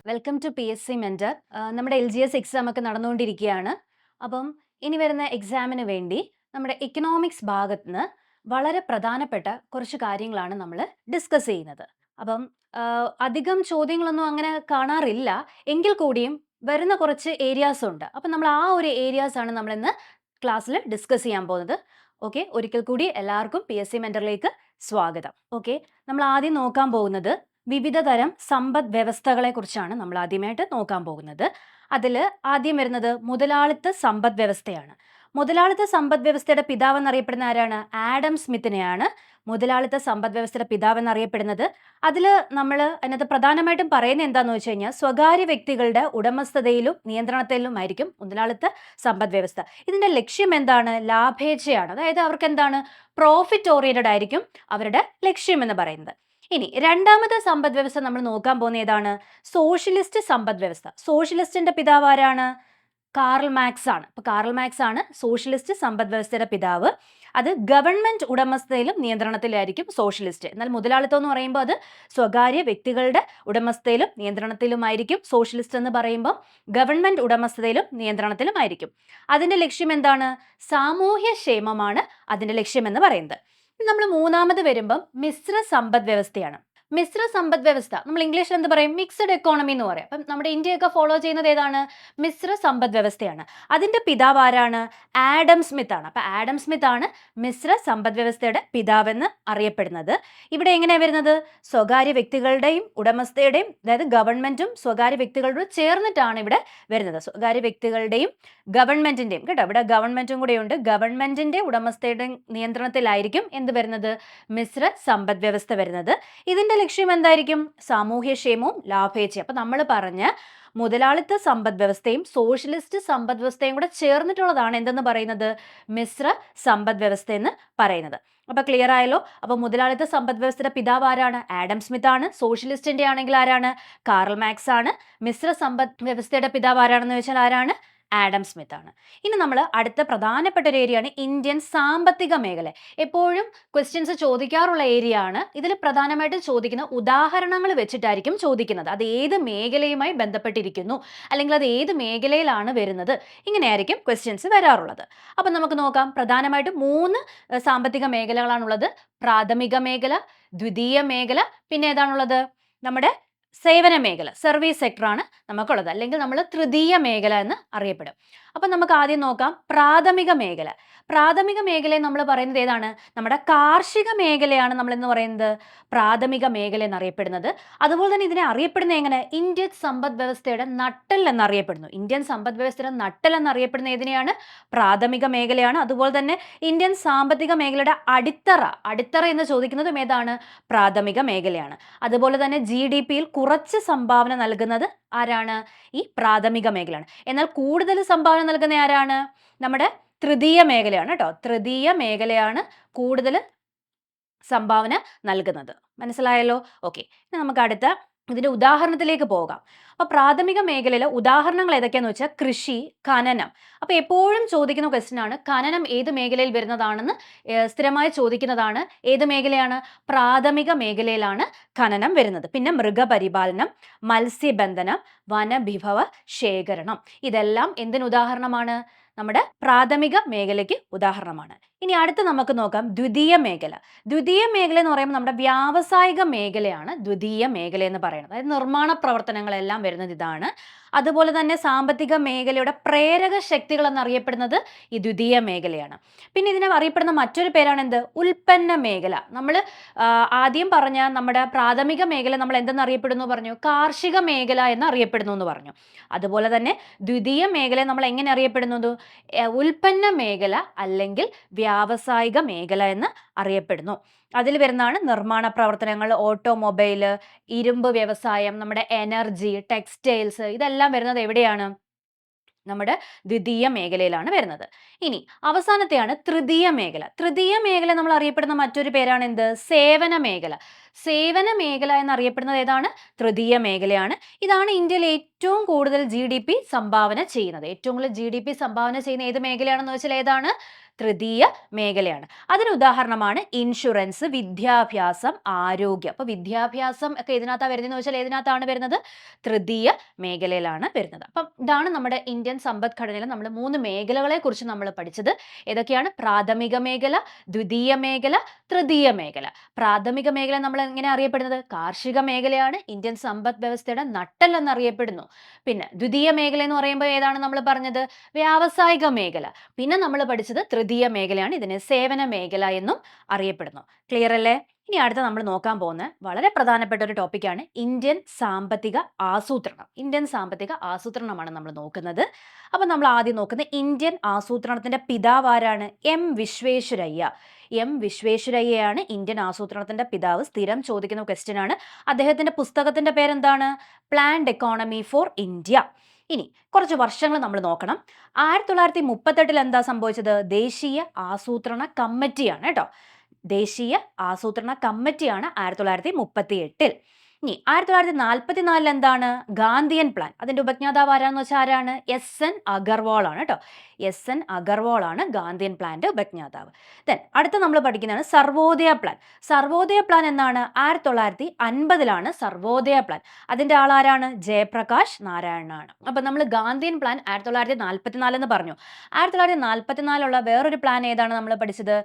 Welcome to P S C mentor. നമ്മുടെ LGS exam ഒക്കെ നടന്നുകൊണ്ടിരിക്കുകയാണ്. അപ്പം ഇനി വരുന്ന എക്സാമിന് വേണ്ടി നമ്മുടെ ഇക്കണോമിക്സ് ഭാഗത്ത് നിന്ന് വളരെ പ്രധാനപ്പെട്ട കുറച്ച് കാര്യങ്ങളാണ് നമ്മൾ ഡിസ്കസ് ചെയ്യുന്നത്. അപ്പം അധികം ചോദ്യങ്ങളൊന്നും അങ്ങനെ കാണാറില്ല. എങ്കിൽ കൂടിയും വരുന്ന കുറച്ച് ഏരിയാസ് ഉണ്ട്. അപ്പം നമ്മൾ ആ ഒരു ഏരിയാസ് ആണ് നമ്മളിന്ന് ക്ലാസ്സിൽ ഡിസ്കസ് ചെയ്യാൻ പോകുന്നത്. ഓക്കെ, ഒരിക്കൽ കൂടി എല്ലാവർക്കും പി എസ് സി മെൻറ്ററിലേക്ക് സ്വാഗതം. ഓക്കെ, നമ്മൾ ആദ്യം നോക്കാൻ പോകുന്നത് വിവിധ തരം സമ്പദ് വ്യവസ്ഥകളെ കുറിച്ചാണ് നമ്മൾ ആദ്യമായിട്ട് നോക്കാൻ പോകുന്നത്. അതിൽ ആദ്യം വരുന്നത് മുതലാളിത്ത സമ്പദ് വ്യവസ്ഥയാണ്. മുതലാളിത്ത സമ്പദ് വ്യവസ്ഥയുടെ പിതാവ് എന്നറിയപ്പെടുന്ന ആരാണ്? ആഡം സ്മിത്തിനെയാണ് മുതലാളിത്ത സമ്പദ് വ്യവസ്ഥയുടെ പിതാവ് എന്നറിയപ്പെടുന്നത്. അതിൽ നമ്മൾ അതിനകത്ത് പ്രധാനമായിട്ടും പറയുന്നത് എന്താണെന്ന് വെച്ച് കഴിഞ്ഞാൽ സ്വകാര്യ വ്യക്തികളുടെ ഉടമസ്ഥതയിലും നിയന്ത്രണത്തിലും ആയിരിക്കും മുതലാളിത്ത സമ്പദ് വ്യവസ്ഥ. ഇതിന്റെ ലക്ഷ്യം എന്താണ്? ലാഭേച്ഛയാണ്. അതായത് അവർക്ക് എന്താണ്? പ്രോഫിറ്റ് ഓറിയന്റഡ് ആയിരിക്കും അവരുടെ ലക്ഷ്യം എന്ന് പറയുന്നത്. ഇനി രണ്ടാമത്തെ സമ്പദ് വ്യവസ്ഥ നമ്മൾ നോക്കാൻ പോകുന്ന ഏതാണ്? സോഷ്യലിസ്റ്റ് സമ്പദ് വ്യവസ്ഥ. സോഷ്യലിസ്റ്റിന്റെ പിതാവ് ആരാണ്? കാറൽ മാക്സ് ആണ്. അപ്പൊ കാറൽ മാക്സ് ആണ് സോഷ്യലിസ്റ്റ് സമ്പദ് വ്യവസ്ഥയുടെ പിതാവ്. അത് ഗവൺമെന്റ് ഉടമസ്ഥതയിലും നിയന്ത്രണത്തിലായിരിക്കും സോഷ്യലിസ്റ്റ്. എന്നാൽ മുതലാളിത്തം എന്ന് പറയുമ്പോൾ അത് സ്വകാര്യ വ്യക്തികളുടെ ഉടമസ്ഥതയിലും നിയന്ത്രണത്തിലുമായിരിക്കും. സോഷ്യലിസ്റ്റ് എന്ന് പറയുമ്പോൾ ഗവൺമെന്റ് ഉടമസ്ഥതയിലും നിയന്ത്രണത്തിലുമായിരിക്കും. അതിന്റെ ലക്ഷ്യം എന്താണ്? സാമൂഹ്യ ക്ഷേമമാണ് അതിന്റെ ലക്ഷ്യം എന്ന് പറയുന്നത്. നമ്മൾ മൂന്നാമത് വരുമ്പം മിശ്ര സമ്പദ് വ്യവസ്ഥയാണ്. മിശ്ര സമ്പദ് വ്യവസ്ഥ നമ്മൾ ഇംഗ്ലീഷിൽ എന്ത് പറയും? മിക്സഡ് എക്കോണമി എന്ന് പറയും. അപ്പം നമ്മുടെ ഇന്ത്യയൊക്കെ ഫോളോ ചെയ്യുന്നത് ഏതാണ്? മിശ്ര സമ്പദ് വ്യവസ്ഥയാണ്. അതിന്റെ പിതാവ് ആരാണ്? ആഡം സ്മിത്ത് ആണ്. അപ്പൊ ആഡം സ്മിത്ത് ആണ് മിശ്ര സമ്പദ് വ്യവസ്ഥയുടെ പിതാവെന്ന് അറിയപ്പെടുന്നത്. ഇവിടെ എങ്ങനെയാണ് വരുന്നത്? സ്വകാര്യ വ്യക്തികളുടെയും ഉടമസ്ഥയുടെയും, അതായത് ഗവൺമെന്റും സ്വകാര്യ വ്യക്തികളോട് ചേർന്നിട്ടാണ് ഇവിടെ വരുന്നത്. സ്വകാര്യ വ്യക്തികളുടെയും ഗവൺമെന്റിന്റെയും, കേട്ടോ, ഇവിടെ ഗവൺമെന്റും കൂടെയുണ്ട്. ഗവൺമെന്റിന്റെ ഉടമസ്ഥയുടെ നിയന്ത്രണത്തിലായിരിക്കും എന്ത് വരുന്നത്? മിശ്ര സമ്പദ് വ്യവസ്ഥ വരുന്നത്. ഇതിന്റെ ലക്ഷ്യം എന്തായിരിക്കും? സാമൂഹ്യക്ഷേമവും ലാഭേച്ഛയും. അപ്പൊ നമ്മൾ പറഞ്ഞ മുതലാളിത്ത സമ്പദ് വ്യവസ്ഥയും സോഷ്യലിസ്റ്റ് സമ്പദ് വ്യവസ്ഥയും കൂടെ ചേർന്നിട്ടുള്ളതാണ് എന്തെന്ന് പറയുന്നത്? മിശ്ര സമ്പദ് വ്യവസ്ഥ എന്ന് പറയുന്നത്. അപ്പൊ ക്ലിയർ ആയല്ലോ? അപ്പൊ മുതലാളിത്ത സമ്പദ് വ്യവസ്ഥയുടെ പിതാവ് ആരാണ്? ആഡം സ്മിത്ത് ആണ്. സോഷ്യലിസ്റ്റിന്റെ ആണെങ്കിൽ ആരാണ്? കാറൽ മാക്സ് ആണ്. മിശ്ര സമ്പദ് വ്യവസ്ഥയുടെ പിതാവ് ആരാണെന്ന് വെച്ചാൽ ആരാണ്? ആഡം സ്മിത്ത് ആണ്. ഇനി നമ്മൾ അടുത്ത പ്രധാനപ്പെട്ട ഒരു ഏരിയയാണ് ഇന്ത്യൻ സാമ്പത്തിക മേഖല. എപ്പോഴും ക്വസ്റ്റ്യൻസ് ചോദിക്കാറുള്ള ഏരിയ ആണ്. ഇതിൽ പ്രധാനമായിട്ടും ചോദിക്കുന്ന ഉദാഹരണങ്ങൾ വെച്ചിട്ടായിരിക്കും ചോദിക്കുന്നത്. അത് ഏത് മേഖലയുമായി ബന്ധപ്പെട്ടിരിക്കുന്നു, അല്ലെങ്കിൽ അത് ഏത് മേഖലയിലാണ് വരുന്നത്, ഇങ്ങനെയായിരിക്കും ക്വസ്റ്റ്യൻസ് വരാറുള്ളത്. അപ്പം നമുക്ക് നോക്കാം. പ്രധാനമായിട്ടും 3 സാമ്പത്തിക മേഖലകളാണുള്ളത്. പ്രാഥമിക മേഖല, ദ്വിതീയ മേഖല, പിന്നെ ഏതാണുള്ളത്? നമ്മുടെ സേവന മേഖല, സർവീസ് സെക്ടറാണ് നമുക്കുള്ളത്. അല്ലെങ്കിൽ നമ്മൾ തൃതീയ മേഖല എന്ന് അറിയപ്പെടും. അപ്പം നമുക്ക് ആദ്യം നോക്കാം പ്രാഥമിക മേഖല. പ്രാഥമിക മേഖല നമ്മൾ പറയുന്നത് ഏതാണ്? നമ്മുടെ കാർഷിക മേഖലയാണ് നമ്മൾ എന്ന് പറയുന്നത് പ്രാഥമിക മേഖല എന്നറിയപ്പെടുന്നത്. അതുപോലെ തന്നെ ഇതിനെ അറിയപ്പെടുന്ന എങ്ങനെ? ഇന്ത്യൻ സമ്പദ് വ്യവസ്ഥയുടെ നട്ടെൽ എന്നറിയപ്പെടുന്നു. ഇന്ത്യൻ സമ്പദ് വ്യവസ്ഥയുടെ നട്ടെൽ എന്നറിയപ്പെടുന്ന ഏതിനെയാണ്? പ്രാഥമിക മേഖലയാണ്. അതുപോലെ തന്നെ ഇന്ത്യൻ സാമ്പത്തിക മേഖലയുടെ അടിത്തറ എന്ന് ചോദിക്കുന്നതും ഏതാണ്? പ്രാഥമിക മേഖലയാണ്. അതുപോലെ തന്നെ GDP-യിൽ കുറച്ച് സംഭാവന നൽകുന്നത് ആരാണ്? ഈ പ്രാഥമിക മേഖലയാണ്. എന്നാൽ കൂടുതൽ സംഭാവന നൽകുന്ന ആരാണ്? നമ്മുടെ തൃതീയ മേഖലയാണ്, കേട്ടോ. തൃതീയ മേഖലയാണ് കൂടുതൽ സംഭാവന നൽകുന്നത്. മനസ്സിലായല്ലോ? ഓക്കെ, ഇനി നമുക്ക് അടുത്ത ഇതിന്റെ ഉദാഹരണത്തിലേക്ക് പോകാം. അപ്പൊ പ്രാഥമിക മേഖലയിലെ ഉദാഹരണങ്ങൾ ഏതൊക്കെയാന്ന് വെച്ചാൽ കൃഷി, ഖനനം. അപ്പൊ എപ്പോഴും ചോദിക്കുന്ന ക്വസ്റ്റ്യൻ ആണ് ഖനനം ഏത് മേഖലയിൽ വരുന്നതാണെന്ന് സ്ഥിരമായി ചോദിക്കുന്നതാണ്. ഏത് മേഖലയാണ്? പ്രാഥമിക മേഖലയിലാണ് ഖനനം വരുന്നത്. പിന്നെ മൃഗപരിപാലനം, മത്സ്യബന്ധനം, വനവിഭവ ശേഖരണം, ഇതെല്ലാം എന്തിന് ഉദാഹരണമാണ്? നമ്മുടെ പ്രാഥമിക മേഖലയ്ക്ക് ഉദാഹരണമാണ്. ഇനി അടുത്ത് നമുക്ക് നോക്കാം ദ്വിതീയ മേഖല. ദ്വിതീയ മേഖല എന്ന് പറയുമ്പോൾ നമ്മുടെ വ്യാവസായിക മേഖലയാണ് ദ്വിതീയ മേഖല എന്ന് പറയുന്നത്. അതായത് നിർമ്മാണ പ്രവർത്തനങ്ങളെല്ലാം വരുന്നത് ഇതാണ്. അതുപോലെ തന്നെ സാമ്പത്തിക മേഖലയുടെ പ്രേരക ശക്തികൾ എന്നറിയപ്പെടുന്നത് ഈ ദ്വിതീയ മേഖലയാണ്. പിന്നെ ഇതിനെ അറിയപ്പെടുന്ന മറ്റൊരു പേരാണ് എന്ത്? ഉൽപ്പന്ന മേഖല. നമ്മൾ ആദ്യം പറഞ്ഞ നമ്മുടെ പ്രാഥമിക മേഖല നമ്മൾ എന്തെന്ന് അറിയപ്പെടുന്നു പറഞ്ഞു? കാർഷിക മേഖല എന്ന് അറിയപ്പെടുന്നു എന്ന് പറഞ്ഞു. അതുപോലെ തന്നെ ദ്വിതീയ മേഖല നമ്മൾ എങ്ങനെ അറിയപ്പെടുന്നത്? ഉൽപ്പന്ന മേഖല അല്ലെങ്കിൽ വ്യാവസായിക മേഖല എന്ന് അറിയപ്പെടുന്നു. അതിൽ വരുന്നതാണ് നിർമ്മാണ പ്രവർത്തനങ്ങൾ, ഓട്ടോമൊബൈല്, ഇരുമ്പ് വ്യവസായം, നമ്മുടെ എനർജി, ടെക്സ്റ്റൈൽസ്, ഇതെല്ലാം വരുന്നത് എവിടെയാണ്? നമ്മുടെ ദ്വിതീയ മേഖലയിലാണ് വരുന്നത്. ഇനി അവസാനത്തെയാണ് തൃതീയ മേഖല. തൃതീയ മേഖല നമ്മൾ അറിയപ്പെടുന്ന മറ്റൊരു പേരാണ് എന്ത്? സേവന മേഖല. സേവന മേഖല എന്നറിയപ്പെടുന്നത് ഏതാണ്? തൃതീയ മേഖലയാണ്. ഇതാണ് ഇന്ത്യയിൽ ഏറ്റവും കൂടുതൽ GDP സംഭാവന ചെയ്യുന്നത്. ഏറ്റവും കൂടുതൽ GDP സംഭാവന ചെയ്യുന്ന ഏത് മേഖലയാണെന്ന് വെച്ചാൽ ഏതാണ്? തൃതീയ മേഖലയാണ്. അതിന് ഉദാഹരണമാണ് ഇൻഷുറൻസ്, വിദ്യാഭ്യാസം, ആരോഗ്യം. അപ്പോൾ വിദ്യാഭ്യാസം ഒക്കെ ഏതിനകത്താണ് വരുന്നതെന്ന് വെച്ചാൽ ഏതിനകത്താണ് വരുന്നത്? തൃതീയ മേഖലയിലാണ് വരുന്നത്. അപ്പം ഇതാണ് നമ്മുടെ ഇന്ത്യൻ സമ്പദ്ഘടനയിൽ നമ്മൾ 3 മേഖലകളെ കുറിച്ച് നമ്മൾ പഠിച്ചത്. ഏതൊക്കെയാണ്? പ്രാഥമിക മേഖല, ദ്വിതീയ മേഖല, തൃതീയ മേഖല. പ്രാഥമിക മേഖല നമ്മൾ എങ്ങനെ അറിയപ്പെടുന്നത്? കാർഷിക മേഖലയാണ് ഇന്ത്യൻ സമ്പദ് വ്യവസ്ഥയുടെ നട്ടെല്ല് എന്നറിയപ്പെടുന്നു. പിന്നെ ദ്വിതീയ മേഖല എന്ന് പറയുമ്പോൾ ഏതാണ് നമ്മൾ പറഞ്ഞത്? വ്യാവസായിക മേഖല. പിന്നെ നമ്മൾ പഠിച്ചത് തൃതീയ മേഖലയാണ്. ഇതിനെ സേവന മേഖല എന്നും അറിയപ്പെടുന്നു. ക്ലിയർ അല്ലേ? ഇനി അടുത്ത നമ്മൾ നോക്കാൻ പോകുന്ന വളരെ പ്രധാനപ്പെട്ട ഒരു ടോപ്പിക്കാണ് ഇന്ത്യൻ സാമ്പത്തിക ആസൂത്രണം. ഇന്ത്യൻ സാമ്പത്തിക ആസൂത്രണമാണ് നമ്മൾ നോക്കുന്നത്. അപ്പം നമ്മൾ ആദ്യം നോക്കുന്നത് ഇന്ത്യൻ ആസൂത്രണത്തിന്റെ പിതാവ് ആരാണ്? എം വിശ്വേശ്വരയ്യ. എം വിശ്വേശ്വരയ്യയാണ് ഇന്ത്യൻ ആസൂത്രണത്തിന്റെ പിതാവ്. സ്ഥിരം ചോദിക്കുന്ന ക്വസ്റ്റ്യൻ ആണ്. അദ്ദേഹത്തിന്റെ പുസ്തകത്തിന്റെ പേരെന്താണ്? Planned economy for India. ഇനി കുറച്ച് വർഷങ്ങൾ നമ്മൾ നോക്കണം. 1938 എന്താ സംഭവിച്ചത്? ദേശീയ ആസൂത്രണ കമ്മിറ്റിയാണ് കേട്ടോ. ദേശീയ ആസൂത്രണ കമ്മിറ്റിയാണ് 1938. ഇനി 1944 എന്താണ്? ഗാന്ധിയൻ പ്ലാൻ. അതിന്റെ ഉപജ്ഞാതാവ് ആരാന്ന് വെച്ചാൽ ആരാണ്? എസ്.എൻ. അഗർവാൾ ആണ് കേട്ടോ. എസ്.എൻ. അഗർവാൾ ആണ് ഗാന്ധിയൻ പ്ലാന്റെ ഉപജ്ഞാതാവ്. ദെൻ അടുത്ത നമ്മൾ പഠിക്കുന്നതാണ് സർവോദയ പ്ലാൻ. സർവോദയ പ്ലാൻ എന്നാണ്? 1950 സർവോദയ പ്ലാൻ. അതിന്റെ ആളാരാണ്? ജയപ്രകാശ് നാരായണനാണ്. അപ്പൊ നമ്മൾ ഗാന്ധിയൻ പ്ലാൻ 1944 എന്ന് പറഞ്ഞു. 1944 വേറൊരു പ്ലാൻ ഏതാണ് നമ്മൾ പഠിച്ചത്?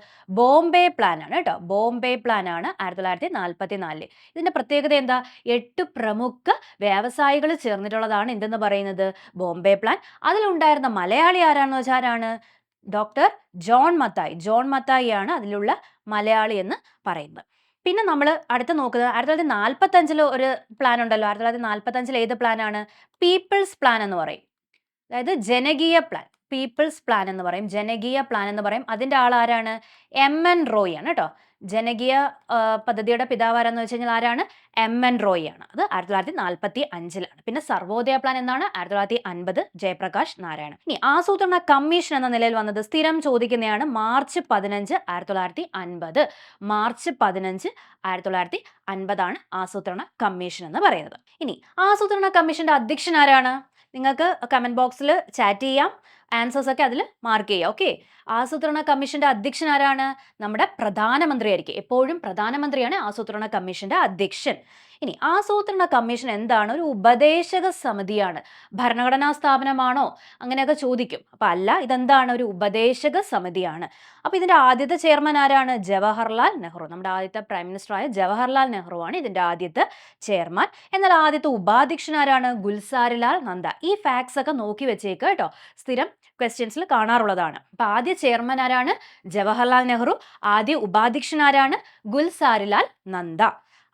ബോംബെ പ്ലാൻ ആണ് കേട്ടോ. ബോംബെ പ്ലാൻ ആണ് 1944. ഇതിന്റെ പ്രത്യേകത എന്താ? 8 പ്രമുഖ വ്യവസായികൾ ചേർന്നിട്ടുള്ളതാണ് എന്തെന്ന് പറയുന്നത്? ബോംബെ പ്ലാൻ. അതിലുണ്ടായിരുന്ന മലയാളി ആരാണെന്ന് വെച്ചാൽ ആരാണ്? Doctor John Mathai. John Mathai ആണ് അതിലുള്ള മലയാളി എന്ന് പറയുന്നത്. പിന്നെ നമ്മൾ അടുത്ത് നോക്കുന്നത് 1945 ഒരു പ്ലാൻ ഉണ്ടല്ലോ. 1945 ഏത് പ്ലാനാണ്? പീപ്പിൾസ് പ്ലാൻ എന്ന് പറയും. അതായത് ജനകീയ പ്ലാൻ. പീപ്പിൾസ് പ്ലാൻ എന്ന് പറയും. ജനകീയ പ്ലാൻ എന്ന് പറയും. അതിന്റെ ആൾ ആരാണ്? എം.എൻ. റോയ് ആണ് കേട്ടോ. ജനകീയ പദ്ധതിയുടെ പിതാവ് ആരാന്ന് വെച്ച് കഴിഞ്ഞാൽ ആരാണ്? എം.എൻ. റോയ് ആണ്. അത് 1945. പിന്നെ സർവോദയ പ്ലാൻ എന്നാണ്? 1950 ജയപ്രകാശ് നാരായണൻ. ഇനി ആസൂത്രണ കമ്മീഷൻ എന്ന നിലയിൽ വന്നത് സ്ഥിരം ചോദിക്കുന്നതാണ്. മാർച്ച് 15, 1950. മാർച്ച് 15, 1950 ആണ് ആസൂത്രണ കമ്മീഷൻ എന്ന് പറയുന്നത്. ഇനി ആസൂത്രണ കമ്മീഷന്റെ അധ്യക്ഷൻ ആരാണ്? നിങ്ങൾക്ക് കമന്റ് ബോക്സിൽ ചാറ്റ് ചെയ്യാം. ആൻസേഴ്സ് ഒക്കെ അതിൽ മാർക്ക് ചെയ്യാം. ഓക്കെ. ആസൂത്രണ കമ്മീഷന്റെ അധ്യക്ഷൻ ആരാണ്? നമ്മുടെ പ്രധാനമന്ത്രി ആയിരിക്കും. എപ്പോഴും പ്രധാനമന്ത്രിയാണ് ആസൂത്രണ കമ്മീഷന്റെ അധ്യക്ഷൻ. ഇനി ആസൂത്രണ കമ്മീഷൻ എന്താണ്? ഒരു ഉപദേശക സമിതിയാണ്. ഭരണഘടനാ സ്ഥാപനമാണോ? അങ്ങനെയൊക്കെ ചോദിക്കും. അപ്പൊ അല്ല, ഇതെന്താണ്? ഒരു ഉപദേശക സമിതിയാണ്. അപ്പൊ ഇതിന്റെ ആദ്യത്തെ ചെയർമാൻ ആരാണ്? ജവഹർലാൽ നെഹ്റു. നമ്മുടെ ആദ്യത്തെ പ്രൈം മിനിസ്റ്റർ ആയ ജവഹർലാൽ നെഹ്റു ആണ് ഇതിന്റെ ആദ്യത്തെ ചെയർമാൻ. എന്നാൽ ആദ്യത്തെ ഉപാധ്യക്ഷൻ ആരാണ്? ഗുൽസാരിലാൽ നന്ദ. ഈ ഫാക്ട്സ് ഒക്കെ നോക്കി വെച്ചേക്ക് കേട്ടോ. സ്ഥിരം ക്വസ്റ്റ്യൻസിൽ കാണാറുള്ളതാണ്. അപ്പൊ ആദ്യ ചെയർമാൻ ആരാണ്? ജവഹർലാൽ നെഹ്റു. ആദ്യ ഉപാധ്യക്ഷൻ ആരാണ്? ഗുൽസാരിലാൽ നന്ദ.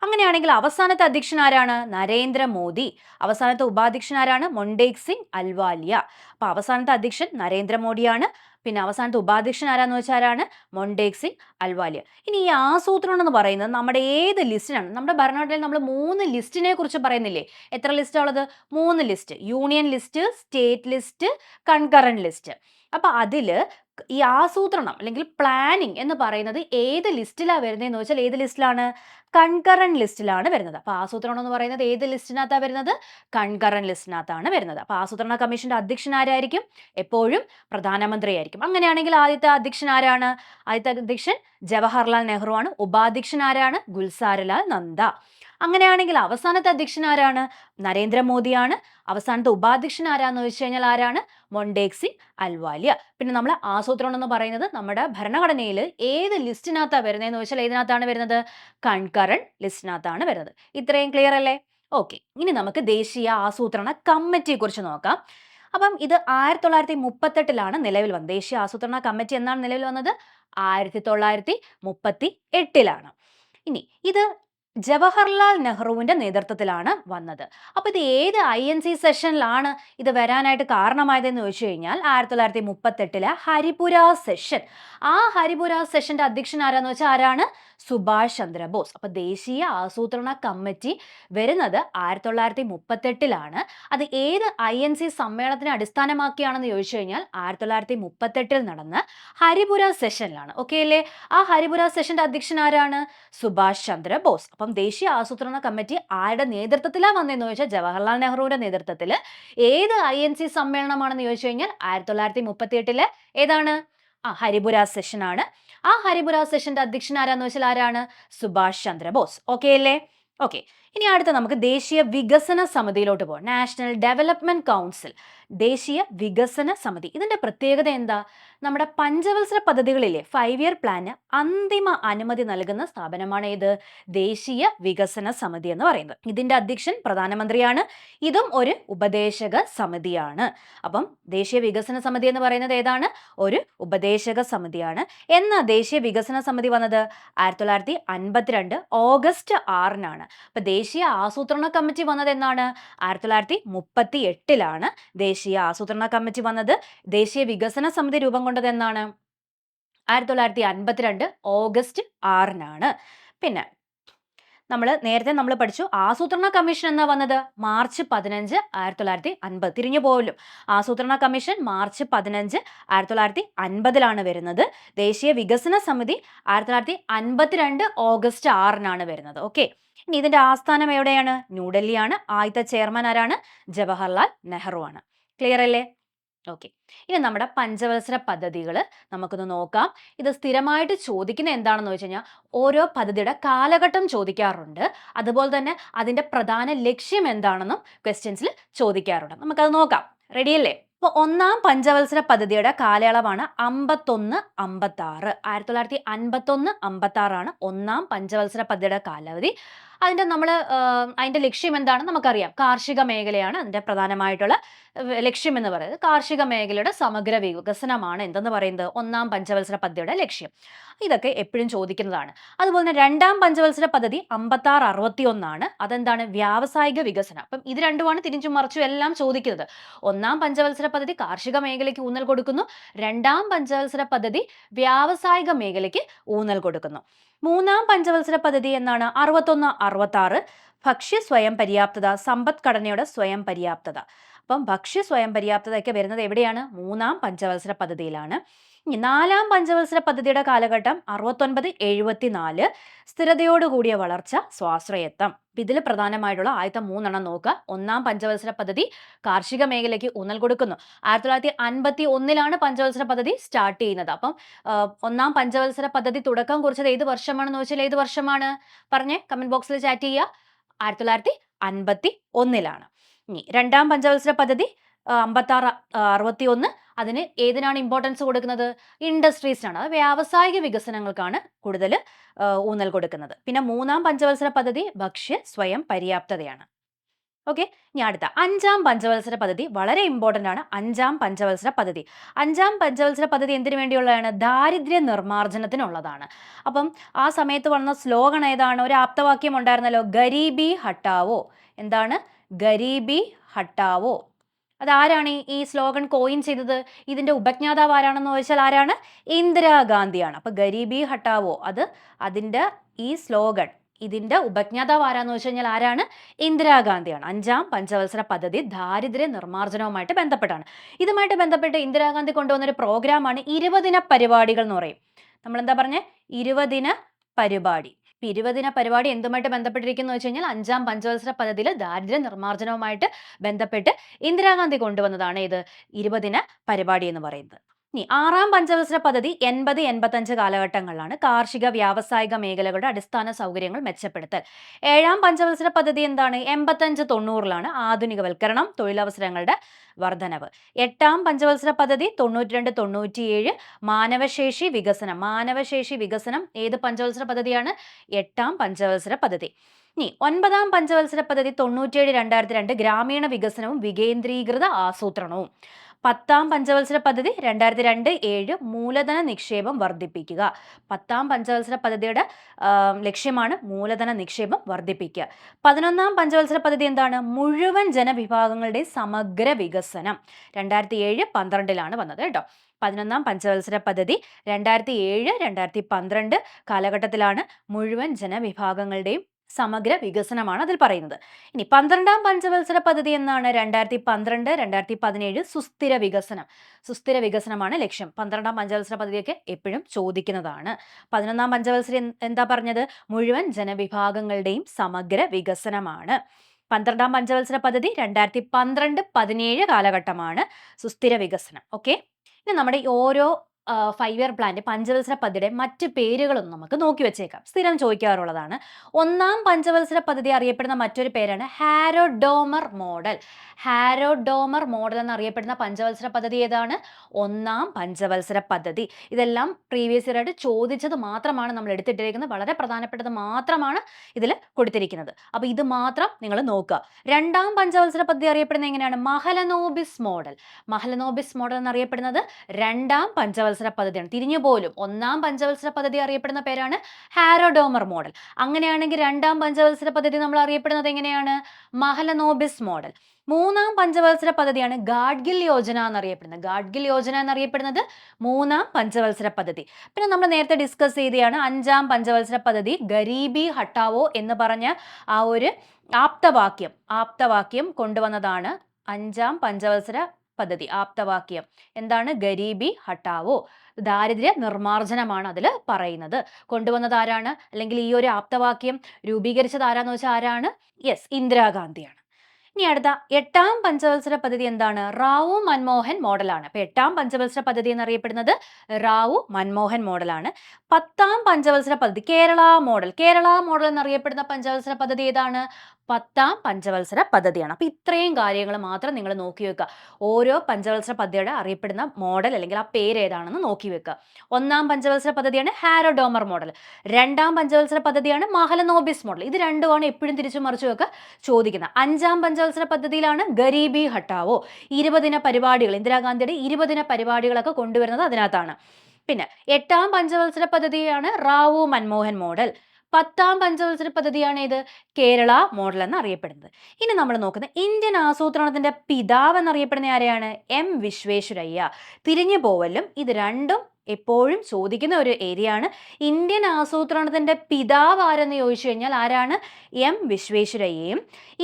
അങ്ങനെയാണെങ്കിൽ അവസാനത്തെ അധ്യക്ഷൻ ആരാണ്? നരേന്ദ്രമോദി. അവസാനത്തെ ഉപാധ്യക്ഷൻ ആരാണ്? മൊണ്ടേക് സിംഗ് അൽവാലിയ. അപ്പൊ അവസാനത്തെ അധ്യക്ഷൻ നരേന്ദ്രമോദിയാണ്. പിന്നെ അവസാനത്തെ ഉപാധ്യക്ഷൻ ആരാന്ന് വെച്ചാൽ ആരാണ്? മൊണ്ടേക് സിംഗ് അൽവാലിയ. ഇനി ഈ ആസൂത്രണം എന്ന് പറയുന്നത് നമ്മുടെ ഏത് ലിസ്റ്റിനാണ്? നമ്മുടെ ഭരണഘടനയിൽ നമ്മൾ 3 ലിസ്റ്റിനെ കുറിച്ച് പറയുന്നില്ലേ? എത്ര ലിസ്റ്റ് ഉള്ളത്? 3 list. Union list, state list, concurrent list. അപ്പൊ അതില് ഈ ആസൂത്രണം അല്ലെങ്കിൽ പ്ലാനിങ് എന്ന് പറയുന്നത് ഏത് ലിസ്റ്റിലാണ് വരുന്നതെന്ന് വെച്ചാൽ ഏത് ലിസ്റ്റിലാണ്? കൺകറന്റ് ലിസ്റ്റിലാണ് വരുന്നത്. അപ്പൊ ആസൂത്രണം എന്ന് പറയുന്നത് ഏത് ലിസ്റ്റിനകത്താണ് വരുന്നത്? കൺകറന്റ് ലിസ്റ്റിനകത്താണ് വരുന്നത്. അപ്പൊ ആസൂത്രണ കമ്മീഷന്റെ അധ്യക്ഷൻ ആരായിരിക്കും? എപ്പോഴും പ്രധാനമന്ത്രി ആയിരിക്കും. അങ്ങനെയാണെങ്കിൽ ആദ്യത്തെ അധ്യക്ഷൻ ആരാണ്? ആദ്യത്തെ അധ്യക്ഷൻ ജവഹർലാൽ നെഹ്റു ആണ്. ഉപാധ്യക്ഷൻ ആരാണ്? ഗുൽസാരിലാൽ നന്ദ. അങ്ങനെയാണെങ്കിൽ അവസാനത്തെ അധ്യക്ഷൻ ആരാണ്? നരേന്ദ്രമോദിയാണ്. അവസാനത്തെ ഉപാധ്യക്ഷൻ ആരാന്ന് വെച്ച് കഴിഞ്ഞാൽ ആരാണ്? മൊണ്ടേക് സിംഗ് അൽവാലിയ. പിന്നെ നമ്മൾ ആസൂത്രണം എന്ന് പറയുന്നത് നമ്മുടെ ഭരണഘടനയിൽ ഏത് ലിസ്റ്റിനകത്താണ് വരുന്നതെന്ന് വെച്ചാൽ ഏതിനകത്താണ് വരുന്നത്? കൺകറന്റ് ലിസ്റ്റിനകത്താണ് വരുന്നത്. ഇത്രയും ക്ലിയർ അല്ലേ? ഓക്കെ. ഇനി നമുക്ക് ദേശീയ ആസൂത്രണ കമ്മിറ്റിയെ കുറിച്ച് നോക്കാം. അപ്പം ഇത് 1938 നിലവിൽ വന്നത്. ദേശീയ ആസൂത്രണ കമ്മിറ്റി എന്നാണ് നിലവിൽ വന്നത്? 1938. ഇനി ഇത് ജവഹർലാൽ നെഹ്റുവിന്റെ നേതൃത്വത്തിലാണ് വന്നത്. അപ്പൊ ഇത് ഏത് INC സെഷനിലാണ് ഇത് വരാനായിട്ട് കാരണമായതെന്ന് ചോദിച്ചു കഴിഞ്ഞാൽ 1938 ഹരിപുര സെഷൻ. ആ ഹരിപുര സെഷന്റെ അധ്യക്ഷൻ ആരാന്ന് വെച്ചാൽ ആരാണ്? സുഭാഷ് ചന്ദ്രബോസ്. അപ്പൊ ദേശീയ ആസൂത്രണ കമ്മിറ്റി വരുന്നത് 1938. അത് ഏത് INC സമ്മേളനത്തിനെ അടിസ്ഥാനമാക്കിയാണെന്ന് ചോദിച്ചു കഴിഞ്ഞാൽ 1938 നടന്ന ഹരിപുര സെഷനിലാണ്. ഓക്കെ അല്ലേ? ആ ഹരിപുര സെഷന്റെ അധ്യക്ഷൻ ആരാണ്? സുഭാഷ് ചന്ദ്രബോസ്. അപ്പം ദേശീയ ആസൂത്രണ കമ്മിറ്റി ആരുടെ നേതൃത്വത്തിലാണ് വന്നതെന്ന് ചോദിച്ചാൽ ജവഹർലാൽ നെഹ്റുവിന്റെ നേതൃത്വത്തിൽ. ഏത് INC സമ്മേളനമാണെന്ന് ചോദിച്ചു കഴിഞ്ഞാൽ 1938 ഏതാണ്? ഹരിപുര സെഷൻ ആണ്. ആ ഹരിപുര സെഷന്റെ അധ്യക്ഷൻ ആരാന്ന് വെച്ചാൽ ആരാണ്? സുഭാഷ് ചന്ദ്രബോസ്. ഓക്കെ അല്ലേ? ഓക്കെ. ഇനി അടുത്ത നമുക്ക് ദേശീയ വികസന സമിതിയിലോട്ട് പോകാം. നാഷണൽ ഡെവലപ്മെന്റ് കൗൺസിൽ, ദേശീയ വികസന സമിതി. ഇതിന്റെ പ്രത്യേകത എന്താ? നമ്മുടെ പഞ്ചവത്സര പദ്ധതികളിലെ 5 ഇയർ പ്ലാന് അന്തിമ അനുമതി നൽകുന്ന സ്ഥാപനമാണ് ഏത്? ദേശീയ വികസന സമിതി എന്ന് പറയുന്നത്. ഇതിന്റെ അധ്യക്ഷൻ പ്രധാനമന്ത്രിയാണ്. ഇതും ഒരു ഉപദേശക സമിതിയാണ്. അപ്പം ദേശീയ വികസന സമിതി എന്ന് പറയുന്നത് ഏതാണ്? ഒരു ഉപദേശക സമിതിയാണ്. എന്നാ ദേശീയ വികസന സമിതി വന്നത്? 1952 ഓഗസ്റ്റ് 6-നാണ്. അപ്പൊ ദേശീയ ആസൂത്രണ കമ്മിറ്റി വന്നത് എന്നാണ്? 1938-ലാണ് ദേശീയ ആസൂത്രണ കമ്മിറ്റി വന്നത്. ദേശീയ വികസന സമിതി രൂപം കൊണ്ടത് എന്നാണ്? 1952 ഓഗസ്റ്റ് 6-നാണ്. പിന്നെ നേരത്തെ നമ്മൾ പഠിച്ചു ആസൂത്രണ കമ്മീഷൻ എന്നാ വന്നത്? മാർച്ച് 15, 1950. തിരിഞ്ഞു പോവല്ലോ. ആസൂത്രണ കമ്മീഷൻ മാർച്ച് 15, 1950-ലാണ് വരുന്നത്. ദേശീയ വികസന സമിതി 1952 ഓഗസ്റ്റ് 6-നാണ് വരുന്നത്. ഓക്കെ. ഇനി ഇതിന്റെ ആസ്ഥാനം എവിടെയാണ്? ന്യൂഡൽഹിയാണ്. ആദ്യത്തെ ചെയർമാൻ ആരാണ്? ജവഹർലാൽ നെഹ്റു ആണ്. ക്ലിയർ അല്ലേ? ഓക്കെ. ഇനി നമ്മുടെ പഞ്ചവത്സര പദ്ധതികൾ നമുക്കൊന്ന് നോക്കാം. ഇത് സ്ഥിരമായിട്ട് ചോദിക്കുന്ന എന്താണെന്ന് വെച്ച് കഴിഞ്ഞാൽ ഓരോ പദ്ധതിയുടെ കാലഘട്ടം ചോദിക്കാറുണ്ട്. അതുപോലെ തന്നെ അതിന്റെ പ്രധാന ലക്ഷ്യം എന്താണെന്നും ക്വസ്റ്റ്യൻസിൽ ചോദിക്കാറുണ്ട്. നമുക്കത് നോക്കാം. റെഡിയല്ലേ? അപ്പോൾ ഒന്നാം പഞ്ചവത്സര പദ്ധതിയുടെ കാലയളവാണ് 51-56. 1951-56 ഒന്നാം പഞ്ചവത്സര പദ്ധതിയുടെ കാലാവധി. അതിന്റെ ലക്ഷ്യം എന്താണ് നമുക്കറിയാം. കാർഷിക മേഖലയാണ് അതിന്റെ പ്രധാനമായിട്ടുള്ള ലക്ഷ്യം എന്ന് പറയുന്നത്. കാർഷിക മേഖലയുടെ സമഗ്ര വികസനമാണ് എന്തെന്ന് പറയുന്നത്? ഒന്നാം പഞ്ചവത്സര പദ്ധതിയുടെ ലക്ഷ്യം. ഇതൊക്കെ എപ്പോഴും ചോദിക്കുന്നതാണ്. അതുപോലെ തന്നെ രണ്ടാം പഞ്ചവത്സര പദ്ധതി 56-61. അതെന്താണ്? വ്യാവസായിക വികസനം. അപ്പം ഇത് രണ്ടുമാണ് തിരിച്ചും മറിച്ചും എല്ലാം ചോദിക്കുന്നത്. ഒന്നാം പഞ്ചവത്സര പദ്ധതി കാർഷിക മേഖലയ്ക്ക് ഊന്നൽ കൊടുക്കുന്നു. രണ്ടാം പഞ്ചവത്സര പദ്ധതി വ്യാവസായിക മേഖലയ്ക്ക് ഊന്നൽ കൊടുക്കുന്നു. മൂന്നാം പഞ്ചവത്സര പദ്ധതി എന്നാണ്? 61-66. ഭക്ഷ്യ സ്വയം പര്യാപ്തത, സമ്പദ്ഘടനയുടെ സ്വയം പര്യാപ്തത. അപ്പം ഭക്ഷ്യ സ്വയം പര്യാപ്തതയൊക്കെ വരുന്നത് എവിടെയാണ്? മൂന്നാം പഞ്ചവത്സര പദ്ധതിയിലാണ്. ഇനി നാലാം പഞ്ചവത്സര പദ്ധതിയുടെ കാലഘട്ടം 69-74. സ്ഥിരതയോടുകൂടിയ വളർച്ച, സ്വാശ്രയത്വം. ഇതിൽ പ്രധാനമായിട്ടുള്ള ആദ്യത്തെ 3 നോക്കുക. ഒന്നാം പഞ്ചവത്സര പദ്ധതി കാർഷിക മേഖലയ്ക്ക് ഊന്നൽ കൊടുക്കുന്നു. 1951-ലാണ് പഞ്ചവത്സര പദ്ധതി സ്റ്റാർട്ട് ചെയ്യുന്നത്. അപ്പം ഒന്നാം പഞ്ചവത്സര പദ്ധതി തുടക്കം കുറിച്ചത് ഏത് വർഷമാണെന്ന് വെച്ചാൽ ഏത് വർഷമാണ്? പറഞ്ഞേ, കമന്റ് ബോക്സിൽ ചാറ്റ് ചെയ്യുക. 1951-ലാണ്. ഇനി രണ്ടാം പഞ്ചവത്സര പദ്ധതി 56-61. അതിന് ഏതിനാണ് ഇമ്പോർട്ടൻസ് കൊടുക്കുന്നത്? ഇൻഡസ്ട്രീസിനാണ്. അത് വ്യാവസായിക വികസനങ്ങൾക്കാണ് കൂടുതൽ ഊന്നൽ കൊടുക്കുന്നത്. പിന്നെ മൂന്നാം പഞ്ചവത്സര പദ്ധതി ഭക്ഷ്യ സ്വയം പര്യാപ്തതയാണ്. ഓക്കെ. ഇനി അടുത്ത അഞ്ചാം പഞ്ചവത്സര പദ്ധതി വളരെ ഇമ്പോർട്ടൻ്റ് ആണ്. അഞ്ചാം പഞ്ചവത്സര പദ്ധതി എന്തിനു വേണ്ടിയുള്ളതാണ്? ദാരിദ്ര്യ നിർമ്മാർജ്ജനത്തിനുള്ളതാണ്. അപ്പം ആ സമയത്ത് വന്ന സ്ലോഗൻ ഏതാണ്? ഒരു ആപ്തവാക്യം ഉണ്ടായിരുന്നല്ലോ, ഗരീബി ഹട്ടാവോ. എന്താണ്? ഗരീബി ഹട്ടാവോ. അതാരാണ് ഈ സ്ലോഗൻ കോയിൻ ചെയ്തത്? ഇതിന്റെ ഉപജ്ഞാതാവ് ആരാണെന്ന് ചോദിച്ചാൽ ആരാണ്? ഇന്ദിരാഗാന്ധിയാണ്. അപ്പൊ ഗരീബി ഹട്ടാവോ അതിന്റെ ഈ സ്ലോഗൻ ഇതിന്റെ ഉപജ്ഞാതാവ് ആരാന്ന് വെച്ച് കഴിഞ്ഞാൽ ആരാണ്? ഇന്ദിരാഗാന്ധിയാണ്. അഞ്ചാം പഞ്ചവത്സര പദ്ധതി ദാരിദ്ര്യ നിർമ്മാർജ്ജനവുമായിട്ട് ബന്ധപ്പെട്ടാണ്. ഇതുമായിട്ട് ബന്ധപ്പെട്ട് ഇന്ദിരാഗാന്ധി കൊണ്ടുവന്നൊരു പ്രോഗ്രാമാണ് 20 ദിന പരിപാടികൾ എന്ന് പറയും. നമ്മൾ എന്താ പറഞ്ഞേ? 20 ദിന പരിപാടി. 20 ദിന പരിപാടി എന്തുമായിട്ട് ബന്ധപ്പെട്ടിരിക്കുന്നു വെച്ച് കഴിഞ്ഞാൽ അഞ്ചാം പഞ്ചവത്സര പദ്ധതിയിൽ ദാരിദ്ര്യ നിർമ്മാർജ്ജനവുമായിട്ട് ബന്ധപ്പെട്ട് ഇന്ദിരാഗാന്ധി കൊണ്ടുവന്നതാണ് ഇത് 20 ദിന പരിപാടി എന്ന് പറയുന്നത്. ഇനി ആറാം പഞ്ചവത്സര പദ്ധതി 80-85 കാലഘട്ടങ്ങളിലാണ്. കാർഷിക വ്യാവസായിക മേഖലകളുടെ അടിസ്ഥാന സൗകര്യങ്ങൾ മെച്ചപ്പെടുത്തൽ. ഏഴാം പഞ്ചവത്സര പദ്ധതി എന്താണ്? 85-90-ലാണ്. ആധുനികവൽക്കരണം, തൊഴിലവസരങ്ങളുടെ വർധനവ്. എട്ടാം പഞ്ചവത്സര പദ്ധതി 92-97 മാനവശേഷി വികസനം. ഏത് പഞ്ചവത്സര പദ്ധതിയാണ്? എട്ടാം പഞ്ചവത്സര പദ്ധതി. ഇനി ഒൻപതാം പഞ്ചവത്സര പദ്ധതി 97-2002 ഗ്രാമീണ വികസനവും വികേന്ദ്രീകൃത ആസൂത്രണവും. പത്താം പഞ്ചവത്സര പദ്ധതി 2002-7 മൂലധന നിക്ഷേപം വർദ്ധിപ്പിക്കുക. പത്താം പഞ്ചവത്സര പദ്ധതിയുടെ ലക്ഷ്യമാണ് മൂലധന നിക്ഷേപം വർദ്ധിപ്പിക്കുക. 11-ാം പഞ്ചവത്സര പദ്ധതി എന്താണ്? മുഴുവൻ ജനവിഭാഗങ്ങളുടെ സമഗ്ര വികസനം. 2007-12-ലാണ് വന്നത് കേട്ടോ. 11-ാം പഞ്ചവത്സര പദ്ധതി 2007-2012 കാലഘട്ടത്തിലാണ്. മുഴുവൻ ജനവിഭാഗങ്ങളുടെയും സമഗ്ര വികസനമാണ് അതിൽ പറയുന്നത്. ഇനി 12-ാം പഞ്ചവത്സര പദ്ധതി എന്നാണ്? 2012-2017 സുസ്ഥിര വികസനമാണ് ലക്ഷ്യം. 12-ാം പഞ്ചവത്സര പദ്ധതിയൊക്കെ എപ്പോഴും ചോദിക്കുന്നതാണ്. 11-ാം പഞ്ചവത്സര എന്താ പറഞ്ഞത്? മുഴുവൻ ജനവിഭാഗങ്ങളുടെയും സമഗ്ര വികസനമാണ്. 12-ാം പഞ്ചവത്സര പദ്ധതി 2012-17 കാലഘട്ടമാണ് സുസ്ഥിര വികസനം. ഓക്കെ. ഇനി നമ്മുടെ ഈ ഓരോ 5 ഇയർ പ്ലാന്റെ പഞ്ചവത്സര പദ്ധതിയുടെ മറ്റ് പേരുകളൊന്നും നമുക്ക് നോക്കി വെച്ചേക്കാം. സ്ഥിരം ചോദിക്കാറുള്ളതാണ്. ഒന്നാം പഞ്ചവത്സര പദ്ധതി അറിയപ്പെടുന്ന മറ്റൊരു പേരാണ് ഹാരോഡോമർ മോഡൽ. ഹാരോഡോമർ മോഡൽ എന്നറിയപ്പെടുന്ന പഞ്ചവത്സര പദ്ധതി ഏതാണ്? ഒന്നാം പഞ്ചവത്സര പദ്ധതി. ഇതെല്ലാം പ്രീവിയസ് ഇയർ ആയിട്ട് ചോദിച്ചത് മാത്രമാണ് നമ്മൾ എടുത്തിട്ടിരിക്കുന്നത്. വളരെ പ്രധാനപ്പെട്ടത് മാത്രമാണ് ഇതിൽ കൊടുത്തിരിക്കുന്നത്. അപ്പോൾ ഇത് മാത്രം നിങ്ങൾ നോക്കുക. രണ്ടാം പഞ്ചവത്സര പദ്ധതി അറിയപ്പെടുന്നത് എങ്ങനെയാണ്? മഹലനോബിസ് മോഡൽ. മഹലനോബിസ് മോഡൽ എന്നറിയപ്പെടുന്നത് രണ്ടാം പഞ്ചവത്സര പദ്ധതിയാണ്. തിരിഞ്ഞു പോലും ഒന്നാം പഞ്ചവത്സര പദ്ധതി അറിയപ്പെടുന്ന പേരാണ് ഹാരോഡോമർ മോഡൽ. അങ്ങനെയാണെങ്കിൽ രണ്ടാം പഞ്ചവത്സര പദ്ധതി നമ്മൾ അറിയപ്പെടുന്നത് എങ്ങനെയാണ്? മഹലനോബിസ് മോഡൽ. മൂന്നാം പഞ്ചവത്സര പദ്ധതിയാണ് ഗാഡ്ഗിൽ യോജന എന്നറിയപ്പെടുന്നത്. ഗാഡ്ഗിൽ യോജന എന്നറിയപ്പെടുന്നത് മൂന്നാം പഞ്ചവത്സര പദ്ധതി. പിന്നെ നമ്മൾ നേരത്തെ ഡിസ്കസ് ചെയ്തതാണ് അഞ്ചാം പഞ്ചവത്സര പദ്ധതി ഗരീബി ഹട്ടാവോ എന്ന് പറഞ്ഞ ആ ഒരു ആപ്തവാക്യം കൊണ്ടുവന്നതാണ് അഞ്ചാം പഞ്ചവത്സര പദ്ധതി. ആപ്തവാക്യം എന്താണ്? ഗരീബി ഹട്ടാവോ, ദാരിദ്ര്യ നിർമ്മാർജ്ജനമാണ് അതിൽ പറയുന്നത്. കൊണ്ടുവന്നത് ആരാണ്? അല്ലെങ്കിൽ ഈ ഒരു ആപ്തവാക്യം രൂപീകരിച്ചത് ആരാന്ന് വെച്ചാൽ ആരാണ്? യെസ്, ഇന്ദിരാഗാന്ധിയാണ്. ഇനി അടുത്ത എട്ടാം പഞ്ചവത്സര പദ്ധതി എന്താണ്? റാവു മൻമോഹൻ മോഡലാണ്. അപ്പൊ എട്ടാം പഞ്ചവത്സര പദ്ധതി എന്നറിയപ്പെടുന്നത് റാവു മൻമോഹൻ മോഡലാണ്. പത്താം പഞ്ചവത്സര പദ്ധതി കേരള മോഡൽ. കേരള മോഡൽ എന്നറിയപ്പെടുന്ന പഞ്ചവത്സര പദ്ധതി ഏതാണ്? പത്താം പഞ്ചവത്സര പദ്ധതിയാണ്. അപ്പൊ ഇത്രയും കാര്യങ്ങൾ മാത്രം നിങ്ങൾ നോക്കി വെക്കുക. ഓരോ പഞ്ചവത്സര പദ്ധതിയുടെ അറിയപ്പെടുന്ന മോഡൽ അല്ലെങ്കിൽ ആ പേര് ഏതാണെന്ന് നോക്കി വെക്കുക. ഒന്നാം പഞ്ചവത്സര പദ്ധതിയാണ് ഹാരോഡോമർ മോഡൽ. രണ്ടാം പഞ്ചവത്സര പദ്ധതിയാണ് മഹലനോബിസ് മോഡൽ. ഇത് രണ്ടുമാണ് എപ്പോഴും തിരിച്ചു മറിച്ചു വെക്കുക ചോദിക്കുന്നത്. അഞ്ചാം പഞ്ചവത്സര പദ്ധതിയിലാണ് ഗരീബി ഹട്ടാവോ, 20 ദിന പരിപാടികൾ, ഇന്ദിരാഗാന്ധിയുടെ 20 ദിന പരിപാടികളൊക്കെ കൊണ്ടുവരുന്നത് അതിനകത്താണ്. പിന്നെ എട്ടാം പഞ്ചവത്സര പദ്ധതിയാണ് റാവു മൻമോഹൻ മോഡൽ. പത്താം പഞ്ചവത്സര പദ്ധതിയാണ് ഇത് കേരള മോഡൽ എന്ന് അറിയപ്പെടുന്നത്. ഇനി നമ്മൾ നോക്കുന്നത് ഇന്ത്യൻ ആസൂത്രണത്തിന്റെ പിതാവ് എന്നറിയപ്പെടുന്ന ആരെയാണ്? എം വിശ്വേശ്വരയ്യ. തിരിഞ്ഞു പോവലും ഇത് രണ്ടും എപ്പോഴും ചോദിക്കുന്ന ഒരു ഏരിയ ആണ്. ഇന്ത്യൻ ആസൂത്രണത്തിന്റെ പിതാവ് ആരെന്ന് ചോദിച്ചു കഴിഞ്ഞാൽ ആരാണ്? എം വിശ്വേശ്വരയ്യയും.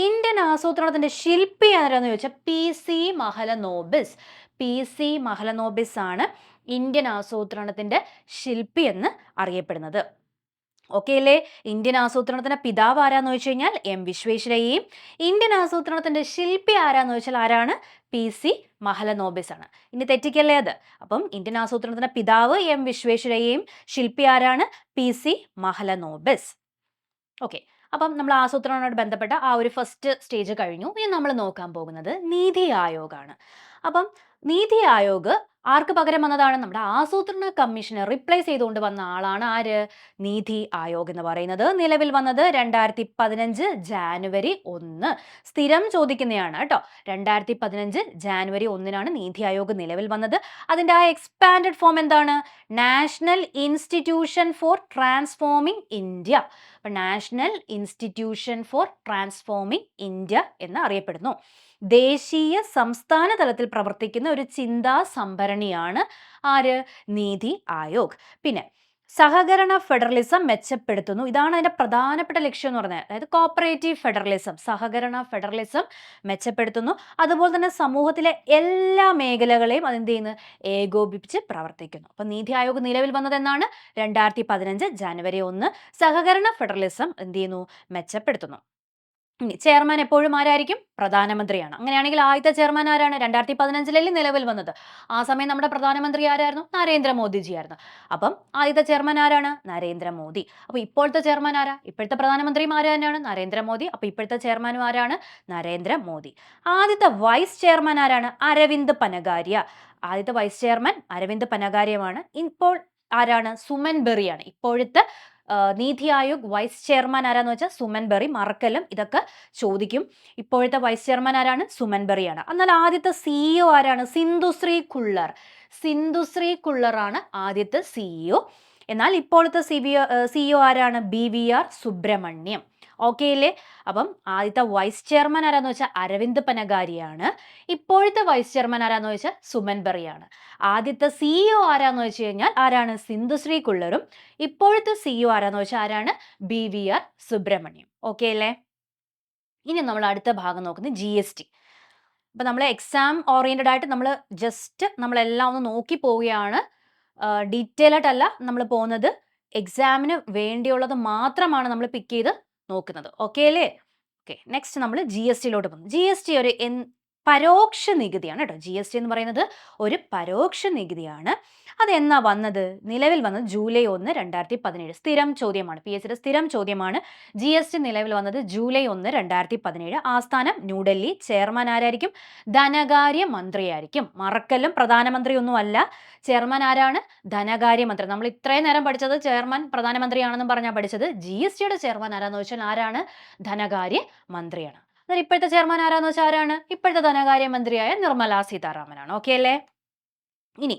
ഇന്ത്യൻ ആസൂത്രണത്തിന്റെ ശില്പി ആരാന്ന് ചോദിച്ചാൽ P C Mahalanobis. P C Mahalanobis ആണ് ഇന്ത്യൻ ആസൂത്രണത്തിന്റെ ശില്പി എന്ന് അറിയപ്പെടുന്നത്. ഓക്കെ അല്ലേ? ഇന്ത്യൻ ആസൂത്രണത്തിന്റെ പിതാവ് ആരാന്ന് ചോദിച്ചു കഴിഞ്ഞാൽ എം വിശ്വേശ്വരയ്യയും. ഇന്ത്യൻ ആസൂത്രണത്തിന്റെ ശില്പി ആരാന്ന് ചോദിച്ചാൽ ആരാണ്? പി സി മഹലനോബിസ് ആണ്. ഇനി തെറ്റിക്കല്ലേ അത്. അപ്പം ഇന്ത്യൻ ആസൂത്രണത്തിന്റെ പിതാവ് എം വിശ്വേശ്വരയ്യയും ശില്പി ആരാണ്? P C Mahalanobis. ഓക്കെ, അപ്പം നമ്മൾ ആസൂത്രണവുമായിട്ട് ബന്ധപ്പെട്ട ആ ഒരു ഫസ്റ്റ് സ്റ്റേജ് കഴിഞ്ഞു. ഇനി നമ്മൾ നോക്കാൻ പോകുന്നത് നീതി ആയോഗാണ്. അപ്പം നീതി ആയോഗ് ആർക്ക് പകരം വന്നതാണ്? നമ്മുടെ ആസൂത്രണ കമ്മീഷനെ റിപ്ലേസ് ചെയ്തുകൊണ്ട് വന്ന ആളാണ് ആര്? നീതി ആയോഗ് എന്ന് പറയുന്നത്. നിലവിൽ വന്നത് 2015 ജാനുവരി 1. സ്ഥിരം ചോദിക്കുന്നതാണ് കേട്ടോ. 2015 ജാനുവരി 1 നീതി ആയോഗ് നിലവിൽ വന്നത്. അതിൻ്റെ ആ എക്സ്പാൻഡഡ് ഫോം എന്താണ്? National institution for transforming India. അപ്പൊ national institution for transforming India എന്ന് അറിയപ്പെടുന്നു. ദേശീയ സംസ്ഥാന തലത്തിൽ പ്രവർത്തിക്കുന്ന ഒരു ചിന്താ സംഭരണിയാണ് ആര്? നീതി ആയോഗ്. പിന്നെ സഹകരണ ഫെഡറലിസം മെച്ചപ്പെടുത്തുന്നു. ഇതാണ് അതിന്റെ പ്രധാനപ്പെട്ട ലക്ഷ്യം എന്ന് പറഞ്ഞത്. അതായത് കോപ്പറേറ്റീവ് ഫെഡറലിസം, സഹകരണ ഫെഡറലിസം മെച്ചപ്പെടുത്തുന്നു. അതുപോലെ തന്നെ സമൂഹത്തിലെ എല്ലാ മേഖലകളെയും അതെന്ത് ചെയ്യുന്നു? ഏകോപിപ്പിച്ച് പ്രവർത്തിക്കുന്നു. അപ്പൊ നീതി ആയോഗ് നിലവിൽ വന്നത് എന്നാണ്? 2015 ജാനുവരി 1. സഹകരണ ഫെഡറലിസം എന്ത് ചെയ്യുന്നു? മെച്ചപ്പെടുത്തുന്നു. ചെയർമാൻ എപ്പോഴും ആരായിരിക്കും? പ്രധാനമന്ത്രിയാണ്. അങ്ങനെയാണെങ്കിൽ ആദ്യത്തെ ചെയർമാൻ ആരാണ്? 2015 നിലവിൽ വന്നത്. ആ സമയം നമ്മുടെ പ്രധാനമന്ത്രി ആരായിരുന്നു? നരേന്ദ്രമോദിജി ആയിരുന്നു. അപ്പം ആദ്യത്തെ ചെയർമാൻ ആരാണ്? നരേന്ദ്രമോദി. അപ്പൊ ഇപ്പോഴത്തെ ചെയർമാൻ ആരാ? ഇപ്പോഴത്തെ പ്രധാനമന്ത്രിയും ആര് തന്നെയാണ്? നരേന്ദ്രമോദി. അപ്പൊ ഇപ്പോഴത്തെ ചെയർമാനും ആരാണ്? നരേന്ദ്രമോദി. ആദ്യത്തെ വൈസ് ചെയർമാൻ ആരാണ്? അരവിന്ദ് പനഗാരിയ. ആദ്യത്തെ വൈസ് ചെയർമാൻ അരവിന്ദ് പനഗാരിയമാണ്. ഇപ്പോൾ ആരാണ്? സുമൻ ബെറിയാണ്. ഇപ്പോഴത്തെ നീതി ആയോഗ് വൈസ് ചെയർമാൻ ആരാന്ന് വെച്ചാൽ സുമൻ ബെറി. മറക്കലും ഇതൊക്കെ ചോദിക്കും. ഇപ്പോഴത്തെ വൈസ് ചെയർമാൻ ആരാണ്? സുമൻ ബെറിയാണ്. എന്നാൽ ആദ്യത്തെ സിഇഒ ആരാണ്? സിന്ധുശ്രീ കുള്ളർ. സിന്ധുശ്രീ കുള്ളറാണ് ആദ്യത്തെ സിഇഒ. എന്നാൽ ഇപ്പോഴത്തെ സിഇഒ ആരാണ്? BVR സുബ്രഹ്മണ്യം. ഓക്കെ അല്ലേ? അപ്പം ആദ്യത്തെ വൈസ് ചെയർമാൻ ആരാന്ന് വെച്ചാൽ അരവിന്ദ് പനഗാരിയാണ്. ഇപ്പോഴത്തെ വൈസ് ചെയർമാൻ ആരാന്ന് വെച്ചാൽ സുമൻ ബെറിയാണ്. ആദ്യത്തെ സിഇഒ ആരാന്ന് വെച്ച് കഴിഞ്ഞാൽ ആരാണ്? സിന്ധുശ്രീ കുള്ളറും. ഇപ്പോഴത്തെ സിഇഒ ആരാന്ന് വെച്ചാൽ ആരാണ്? BVR സുബ്രഹ്മണ്യം. ഓക്കെ അല്ലേ? ഇനി നമ്മൾ അടുത്ത ഭാഗം നോക്കുന്നത് GST. അപ്പം നമ്മൾ എക്സാം ഓറിയന്റഡ് ആയിട്ട് നമ്മൾ ജസ്റ്റ് നമ്മളെല്ലാം ഒന്ന് നോക്കി പോവുകയാണ്. ഡീറ്റെയിൽ ആയിട്ടല്ല നമ്മൾ പോകുന്നത്. എക്സാമിന് വേണ്ടിയുള്ളത് മാത്രമാണ് നമ്മൾ പിക്ക് ചെയ്ത് നോക്കുന്നത്. ഓക്കെ അല്ലേ? ഓക്കെ, നെക്സ്റ്റ് നമ്മൾ GSTയിലോട്ട് പോകുന്നു. GST ഒരു പരോക്ഷ നികുതിയാണ് കേട്ടോ. GST എന്ന് പറയുന്നത് ഒരു പരോക്ഷ നികുതിയാണ്. അതെന്നാ വന്നത്? നിലവിൽ വന്നത് ജൂലൈ 1, 2017. സ്ഥിരം ചോദ്യമാണ്. PSCയുടെ സ്ഥിരം ചോദ്യമാണ്. GST നിലവിൽ വന്നത് ജൂലൈ 1, 2017. ആസ്ഥാനം ന്യൂഡൽഹി. ചെയർമാൻ ആരായിരിക്കും? ധനകാര്യ മന്ത്രിയായിരിക്കും. മറക്കല്ലും, പ്രധാനമന്ത്രിയൊന്നും അല്ല. ചെയർമാൻ ആരാണ്? ധനകാര്യമന്ത്രി. നമ്മൾ ഇത്രയും നേരം പഠിച്ചത് ചെയർമാൻ പ്രധാനമന്ത്രിയാണെന്നും പറഞ്ഞാൽ പഠിച്ചത്. GSTയുടെ ചെയർമാൻ ആരാന്ന് വെച്ചാൽ ആരാണ്? ധനകാര്യ മന്ത്രിയാണ്. എന്നാൽ ഇപ്പോഴത്തെ ചെയർമാൻ ആരാന്ന് വെച്ചാൽ ആരാണ്? ഇപ്പോഴത്തെ ധനകാര്യമന്ത്രിയായ നിർമ്മല സീതാരാമനാണ്. ഓക്കെ അല്ലേ? ഇനി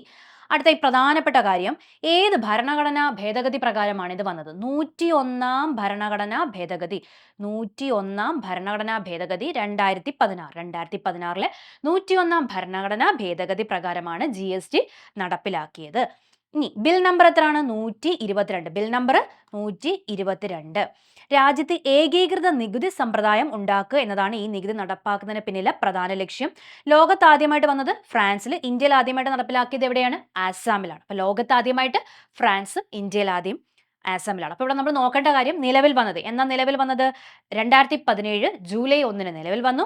അടുത്ത ഈ പ്രധാനപ്പെട്ട കാര്യം, ഏത് ഭരണഘടനാ ഭേദഗതി പ്രകാരമാണ് ഇത് വന്നത്? 101 ഭരണഘടനാ ഭേദഗതി. 101 ഭരണഘടനാ ഭേദഗതി 2016. 2016 101 ഭരണഘടനാ ഭേദഗതി പ്രകാരമാണ് GST നടപ്പിലാക്കിയത്. ഇനി ബിൽ നമ്പർ എത്രയാണ്? 122. Bill number 122. രാജ്യത്ത് ഏകീകൃത നികുതി സമ്പ്രദായം ഉണ്ടാക്കുക എന്നതാണ് ഈ നികുതി നടപ്പാക്കുന്നതിന് പിന്നിലെ പ്രധാന ലക്ഷ്യം. ലോകത്ത് ആദ്യമായിട്ട് വന്നത് ഫ്രാൻസിൽ, ഇന്ത്യയിൽ ആദ്യമായിട്ട് നടപ്പിലാക്കിയത് എവിടെയാണ്? ആസാമിലാണ്. അപ്പോൾ ലോകത്ത് ആദ്യമായിട്ട് ഫ്രാൻസ്, ഇന്ത്യയിൽ ആദ്യം ആസാമിലാണ്. അപ്പോൾ ഇവിടെ നമ്മൾ നോക്കേണ്ട കാര്യം നിലവിൽ വന്നത്. എന്നാ നിലവിൽ വന്നത്? 2017 ജൂലൈ 1 നിലവിൽ വന്നു.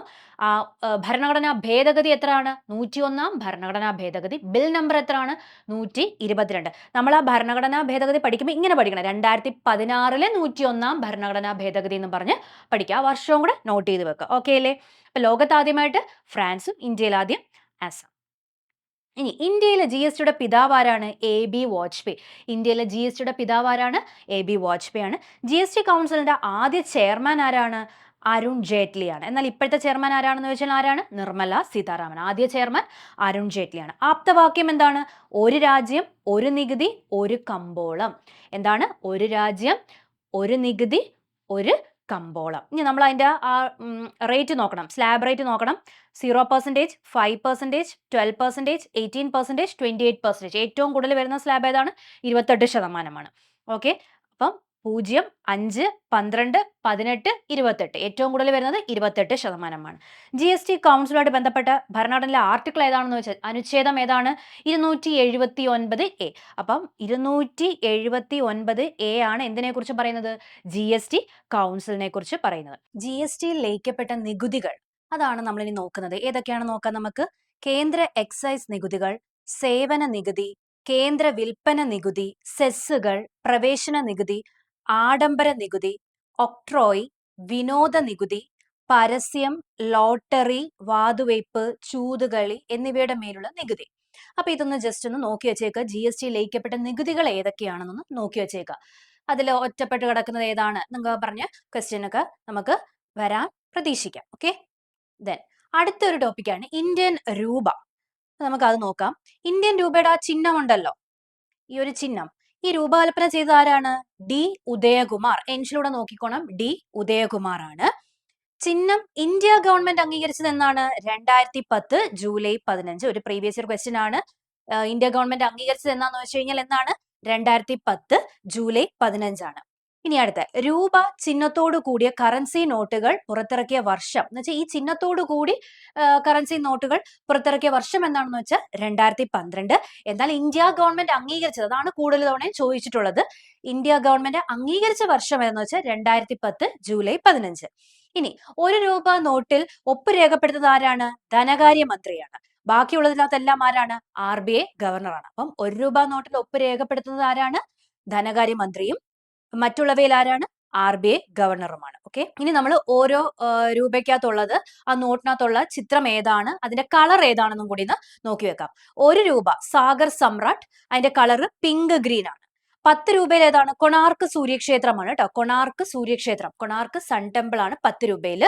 ഭരണഘടനാ ഭേദഗതി എത്രയാണ്? 101 ഭരണഘടനാ ഭേദഗതി. ബിൽ നമ്പർ എത്രയാണ്? 122. നമ്മൾ ആ ഭരണഘടനാ ഭേദഗതി പഠിക്കുമ്പോൾ ഇങ്ങനെ പഠിക്കണം. 2016 101 ഭരണഘടനാ ഭേദഗതി എന്ന് പറഞ്ഞ് പഠിക്കുക. ആ വർഷവും കൂടെ നോട്ട് ചെയ്ത് വെക്കുക. ഓക്കെ അല്ലേ? അപ്പോൾ ലോകത്ത് ആദ്യമായിട്ട് ഫ്രാൻസും, ഇന്ത്യയിൽ ആദ്യം ആസാം. ഇനി ഇന്ത്യയിലെ GSTയുടെ പിതാവ് ആരാണ്? AB വാജ്പേയി. ഇന്ത്യയിലെ GSTയുടെ പിതാവ് ആരാണ്? AB വാജ്പേയി ആണ്. GST കൗൺസിലിന്റെ ആദ്യ ചെയർമാൻ ആരാണ്? അരുൺ ജെയ്റ്റ്ലിയാണ്. എന്നാൽ ഇപ്പോഴത്തെ ചെയർമാൻ ആരാണെന്ന് വെച്ചാൽ ആരാണ്? നിർമ്മല സീതാരാമൻ. ആദ്യ ചെയർമാൻ അരുൺ ജെയ്റ്റ്ലിയാണ്. ആപ്തവാക്യം എന്താണ്? ഒരു രാജ്യം, ഒരു നികുതി, ഒരു കമ്പോളം. എന്താണ്? ഒരു രാജ്യം, ഒരു നികുതി, ഒരു കമ്പോളം. ഇനി നമ്മൾ അതിൻ്റെ ആ റേറ്റ് നോക്കണം. സ്ലാബ് റേറ്റ് നോക്കണം. 0%, 5%, 12%, 18%, 28%. ഏറ്റവും കൂടുതൽ വരുന്ന സ്ലാബ് ഏതാണ്? 28%. ഓക്കെ, അപ്പം 0, 5, 12, 18, 28. ഏറ്റവും കൂടുതൽ വരുന്നത് 28%. GST കൗൺസിലുമായിട്ട് ബന്ധപ്പെട്ട ഭരണഘടനയിലെ ആർട്ടിക്കിൾ ഏതാണെന്ന് വെച്ചാൽ അനുച്ഛേദം ഏതാണ്? 279A. അപ്പം 279A ആണ് എന്തിനെ കുറിച്ച് പറയുന്നത്? GST കൗൺസിലിനെ കുറിച്ച് പറയുന്നത്. GSTയിൽ ലയിക്കപ്പെട്ട നികുതികൾ, അതാണ് നമ്മൾ ഇനി നോക്കുന്നത്. ഏതൊക്കെയാണ് നോക്കാം നമുക്ക്. കേന്ദ്ര എക്സൈസ് നികുതികൾ, സേവന നികുതി, കേന്ദ്ര വിൽപ്പന നികുതി, സെസ്സുകൾ, പ്രവേശന നികുതി, ആഡംബര നികുതി, ഒക്ട്രോയ്, വിനോദ നികുതി, പരസ്യം, ലോട്ടറി, വാതുവയ്പ്, ചൂതുകളി എന്നിവയുടെ മേലുള്ള നികുതി. അപ്പൊ ഇതൊന്ന് ജസ്റ്റ് ഒന്ന് നോക്കി വെച്ചേക്കുക. GST ലയിക്കപ്പെട്ട നികുതികൾ ഏതൊക്കെയാണെന്നൊന്ന് നോക്കി വെച്ചേക്കുക. അതിൽ ഒറ്റപ്പെട്ട് കിടക്കുന്നത് ഏതാണ് നിങ്ങൾ പറഞ്ഞ ക്വസ്റ്റ്യൻ ഒക്കെ നമുക്ക് വരാൻ പ്രതീക്ഷിക്കാം. ഓക്കെ, ദെൻ അടുത്തൊരു ടോപ്പിക്കാണ് ഇന്ത്യൻ രൂപ. നമുക്ക് അത് നോക്കാം. ഇന്ത്യൻ രൂപയുടെ ആ ചിഹ്നം ഉണ്ടല്ലോ, ഈ ഒരു ചിഹ്നം, ഈ രൂപകൽപ്പന ചെയ്ത ആരാണ്? ഡി ഉദയകുമാർ. എൻഷിലൂടെ നോക്കിക്കോണം. ഡി ഉദയകുമാർ ആണ്. ചിഹ്നം ഇന്ത്യ ഗവൺമെന്റ് അംഗീകരിച്ചത് എന്നാണ്? 2010 ജൂലൈ 15. ഒരു പ്രീവിയസ് ഇയർ ക്വസ്റ്റ്യൻ ആണ്. ഇന്ത്യ ഗവൺമെന്റ് അംഗീകരിച്ചത് എന്നാന്ന് വെച്ച് കഴിഞ്ഞാൽ എന്നാണ്? 2010 ജൂലൈ 15 ആണ്. ഇനി അടുത്ത രൂപ ചിഹ്നത്തോടു കൂടിയ കറൻസി നോട്ടുകൾ പുറത്തിറക്കിയ വർഷം എന്ന് വെച്ചാൽ ഈ ചിഹ്നത്തോടു കൂടി കറൻസി നോട്ടുകൾ പുറത്തിറക്കിയ വർഷം എന്താണെന്ന് വെച്ചാൽ 2012. എന്നാൽ ഇന്ത്യ ഗവൺമെന്റ് അംഗീകരിച്ചത്, അതാണ് കൂടുതൽ തവണയും ചോദിച്ചിട്ടുള്ളത്. ഇന്ത്യ ഗവൺമെന്റ് അംഗീകരിച്ച വർഷം ഏതെന്ന് വെച്ചാൽ 2010 ജൂലൈ 15. ഇനി ഒരു രൂപ നോട്ടിൽ ഒപ്പ് രേഖപ്പെടുത്തുന്നത് ആരാണ്? ധനകാര്യമന്ത്രിയാണ്. ബാക്കിയുള്ളതിനകത്തെല്ലാം ആരാണ്? RBI ഗവർണറാണ്. അപ്പം ഒരു രൂപ നോട്ടിൽ ഒപ്പ് രേഖപ്പെടുത്തുന്നത് ആരാണ്? ധനകാര്യമന്ത്രിയും മറ്റുള്ളവയിൽ ആരാണ്? RBI ഗവർണറുമാണ്. ഓക്കെ, ഇനി നമ്മൾ ഓരോ രൂപയ്ക്കകത്തുള്ളത് ആ നോട്ടിനകത്തുള്ള ചിത്രം ഏതാണ്, അതിന്റെ കളർ ഏതാണെന്നും കൂടി ഒന്ന് നോക്കി വെക്കാം. ഒരു രൂപ സാഗർ സമ്രാട്ട്, അതിന്റെ കളർ പിങ്ക് ഗ്രീൻ ആണ്. 10 രൂപയിൽ ഏതാണ്? കൊണാർക്ക് സൂര്യക്ഷേത്രമാണ് കേട്ടോ. കൊണാർക്ക് സൂര്യക്ഷേത്രം, കൊണാർക്ക് സൺ ടെമ്പിൾ ആണ് 10 രൂപയിൽ.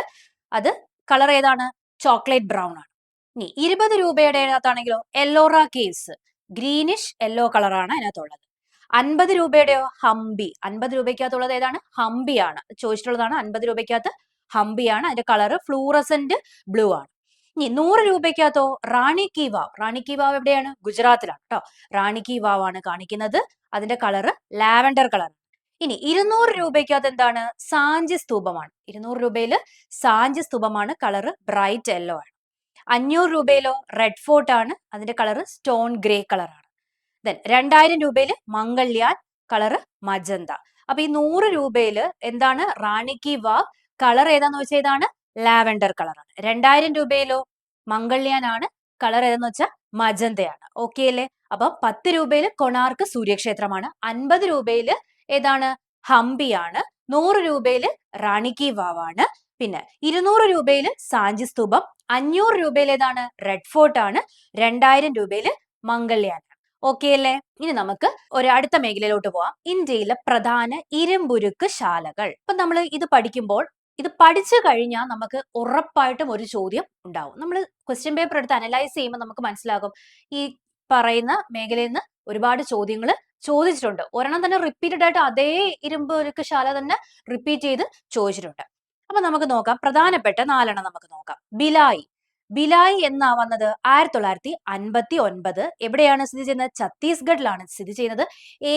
അത് കളർ ഏതാണ്? ചോക്ലേറ്റ് ബ്രൗൺ ആണ്. ഇനി 20 രൂപയുടെ അതിനകത്താണെങ്കിലോ എല്ലോറ കേവ്സ്, ഗ്രീനിഷ് യെല്ലോ കളറാണ് അതിനകത്തുള്ളത്. 50 രൂപയുടെയോ ഹംപി. 50 രൂപയ്ക്കകത്തുള്ളത് ഏതാണ്? ഹംപിയാണ്. ചോദിച്ചിട്ടുള്ളതാണ്. 50 രൂപയ്ക്കകത്ത് ഹംപിയാണ്. അതിന്റെ കളർ ഫ്ലൂറസെന്റ് ബ്ലൂ ആണ്. ഇനി 100 രൂപയ്ക്കകത്തോ റാണി കി വാവ്. റാണി കി വാവ് എവിടെയാണ്? ഗുജറാത്തിലാണ് കേട്ടോ. റാണി കി വാവ് ആണ് കാണിക്കുന്നത്. അതിന്റെ കളർ ലാവൻഡർ കളർ. ഇനി 200 രൂപയ്ക്കകത്ത് എന്താണ്? സാഞ്ചി സ്തൂപമാണ്. 200 രൂപയിൽ സാഞ്ചി സ്തൂപമാണ്. കളർ ബ്രൈറ്റ് യെല്ലോ ആണ്. 500 രൂപയിലോ റെഡ് ഫോർട്ട് ആണ്. അതിന്റെ കളർ സ്റ്റോൺ ഗ്രേ കളറാണ്. ദെൻ 2000 രൂപയിൽ മംഗൾയാൻ, കളർ മജന്ത. അപ്പൊ ഈ 100 രൂപയിൽ എന്താണ്? റാണി കി വാവ്, കളർ ഏതാന്ന് വെച്ചാൽ ഏതാണ്? ലാവൻഡർ കളറാണ്. 2000 രൂപയിലോ മംഗൾയാൻ ആണ്. കളർ ഏതെന്ന് വെച്ചാൽ മജന്തയാണ്. ഓക്കെ അല്ലേ? അപ്പൊ 10 രൂപയിൽ കൊണാർക്ക് സൂര്യക്ഷേത്രമാണ്. 50 രൂപയിൽ ഏതാണ്? ഹംപിയാണ്. 100 രൂപയിൽ റാണി കി വാവാണ്. പിന്നെ 200 രൂപയിൽ സാഞ്ചി സ്തൂപം. 500 രൂപയിൽ ഏതാണ്? റെഡ് ഫോർട്ട് ആണ്. 2000 രൂപയിൽ മംഗൾയാൻ. ഓക്കെ അല്ലേ? ഇനി നമുക്ക് ഒരു അടുത്ത മേഖലയിലോട്ട് പോവാം. ഇന്ത്യയിലെ പ്രധാന ഇരുമ്പുരുക്ക് ശാലകൾ. ഇപ്പൊ നമ്മൾ ഇത് പഠിക്കുമ്പോൾ ഇത് പഠിച്ചു കഴിഞ്ഞാൽ നമുക്ക് ഉറപ്പായിട്ടും ഒരു ചോദ്യം ഉണ്ടാവും. നമ്മൾ ക്വസ്റ്റ്യൻ പേപ്പർ എടുത്ത് അനലൈസ് ചെയ്യുമ്പോൾ നമുക്ക് മനസ്സിലാകും ഈ പറയുന്ന മേഖലയിൽ നിന്ന് ഒരുപാട് ചോദ്യങ്ങൾ ചോദിച്ചിട്ടുണ്ട്. ഒരെണ്ണം തന്നെ റിപ്പീറ്റഡ് ആയിട്ട് അതേ ഇരുമ്പ് ഉരുക്ക് ശാല തന്നെ റിപ്പീറ്റ് ചെയ്ത് ചോദിച്ചിട്ടുണ്ട്. അപ്പൊ നമുക്ക് നോക്കാം, പ്രധാനപ്പെട്ട 4 നമുക്ക് നോക്കാം. ഭിലായ്. ഭിലായ് എന്നാ വന്നത്? 1959. എവിടെയാണ് സ്ഥിതി ചെയ്യുന്നത്? ഛത്തീസ്ഗഡിലാണ് സ്ഥിതി ചെയ്യുന്നത്.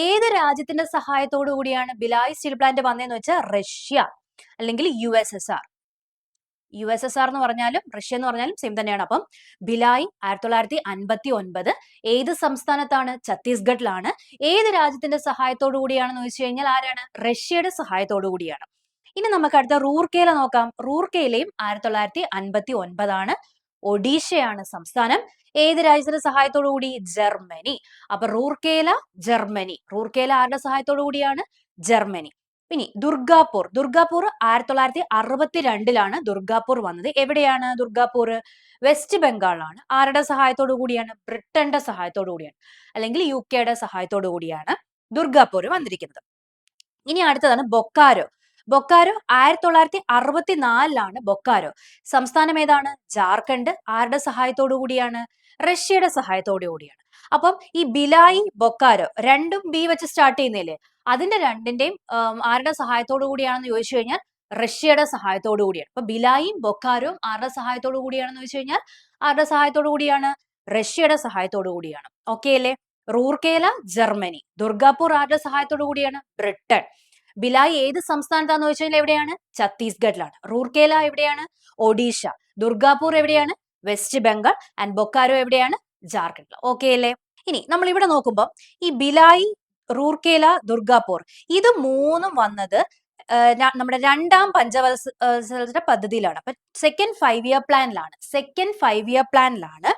ഏത് രാജ്യത്തിന്റെ സഹായത്തോടു കൂടിയാണ് ഭിലായ് സ്റ്റീൽ പ്ലാന്റ് വന്നതെന്ന് വെച്ചാൽ റഷ്യ അല്ലെങ്കിൽ USSR. USSR എന്ന് പറഞ്ഞാലും റഷ്യ എന്ന് പറഞ്ഞാലും സെയിം തന്നെയാണ്. അപ്പം ഭിലായ് 1959 ഏത് സംസ്ഥാനത്താണ്? ഛത്തീസ്ഗഡിലാണ്. ഏത് രാജ്യത്തിന്റെ സഹായത്തോടു കൂടിയാണെന്ന് ചോദിച്ചു കഴിഞ്ഞാൽ ആരാണ്? റഷ്യയുടെ സഹായത്തോടു കൂടിയാണ്. ഇനി നമുക്ക് അടുത്ത റൂർക്കേല നോക്കാം. റൂർക്കേലയും 1959 ആണ്. ഒഡീഷയാണ് സംസ്ഥാനം. ഏത് രാജ്യത്തിന്റെ സഹായത്തോടു കൂടി? ജർമ്മനി. അപ്പൊ റൂർക്കേല ജർമ്മനി. റൂർക്കേല ആരുടെ സഹായത്തോടു കൂടിയാണ്? ജർമ്മനി. ഇനി ദുർഗാപൂർ. ദുർഗാപൂർ 1962 ദുർഗാപൂർ വന്നത്. എവിടെയാണ് ദുർഗാപൂർ? വെസ്റ്റ് ബംഗാളിലാണ്. ആരുടെ സഹായത്തോടു കൂടിയാണ്? ബ്രിട്ടന്റെ സഹായത്തോടു കൂടിയാണ്, അല്ലെങ്കിൽ UK സഹായത്തോടു കൂടിയാണ് ദുർഗാപൂർ വന്നിരിക്കുന്നത്. ഇനി അടുത്തതാണ് ബൊക്കാരോ. ബൊക്കാരോ 1964 ബൊക്കാരോ. സംസ്ഥാനം ഏതാണ്? ജാർഖണ്ഡ്. ആരുടെ സഹായത്തോടു കൂടിയാണ്? റഷ്യയുടെ സഹായത്തോടു കൂടിയാണ്. അപ്പം ഈ ഭിലായ് ബൊക്കാരോ രണ്ടും ബി വെച്ച് സ്റ്റാർട്ട് ചെയ്യുന്നില്ലേ? അതിന്റെ രണ്ടിന്റെയും ആരുടെ സഹായത്തോടു കൂടിയാണെന്ന് ചോദിച്ചു കഴിഞ്ഞാൽ റഷ്യയുടെ സഹായത്തോടു കൂടിയാണ്. അപ്പൊ ഭിലായും ബൊക്കാരോയും ആരുടെ സഹായത്തോടു കൂടിയാണെന്ന് ചോദിച്ചു കഴിഞ്ഞാൽ ആരുടെ സഹായത്തോടു കൂടിയാണ്? റഷ്യയുടെ സഹായത്തോടു കൂടിയാണ്. ഓക്കെ അല്ലേ? റൂർക്കേല ജർമ്മനി. ദുർഗാപൂർ ആരുടെ സഹായത്തോടു കൂടിയാണ്? ബ്രിട്ടൻ. ഭിലായ് ഏത് സംസ്ഥാനത്താന്ന് ചോദിച്ചാൽ എവിടെയാണ്? ഛത്തീസ്ഗഡിലാണ്. റൂർക്കേല എവിടെയാണ്? ഒഡീഷ. ദുർഗാപൂർ എവിടെയാണ്? വെസ്റ്റ് ബംഗാൾ. ആൻഡ് ബൊക്കാരോ എവിടെയാണ്? ജാർഖണ്ഡ്. ഓക്കെ അല്ലേ? ഇനി നമ്മൾ ഇവിടെ നോക്കുമ്പോൾ ഈ ഭിലായ്, റൂർക്കേല, ദുർഗാപൂർ ഇത് മൂന്നും വന്നത് നമ്മുടെ രണ്ടാം പഞ്ചവത്സര പദ്ധതിയിലാണ്. അപ്പൊ സെക്കൻഡ് 5 ഇയർ പ്ലാനിലാണ്. സെക്കൻഡ് 5 ഇയർ പ്ലാനിലാണ്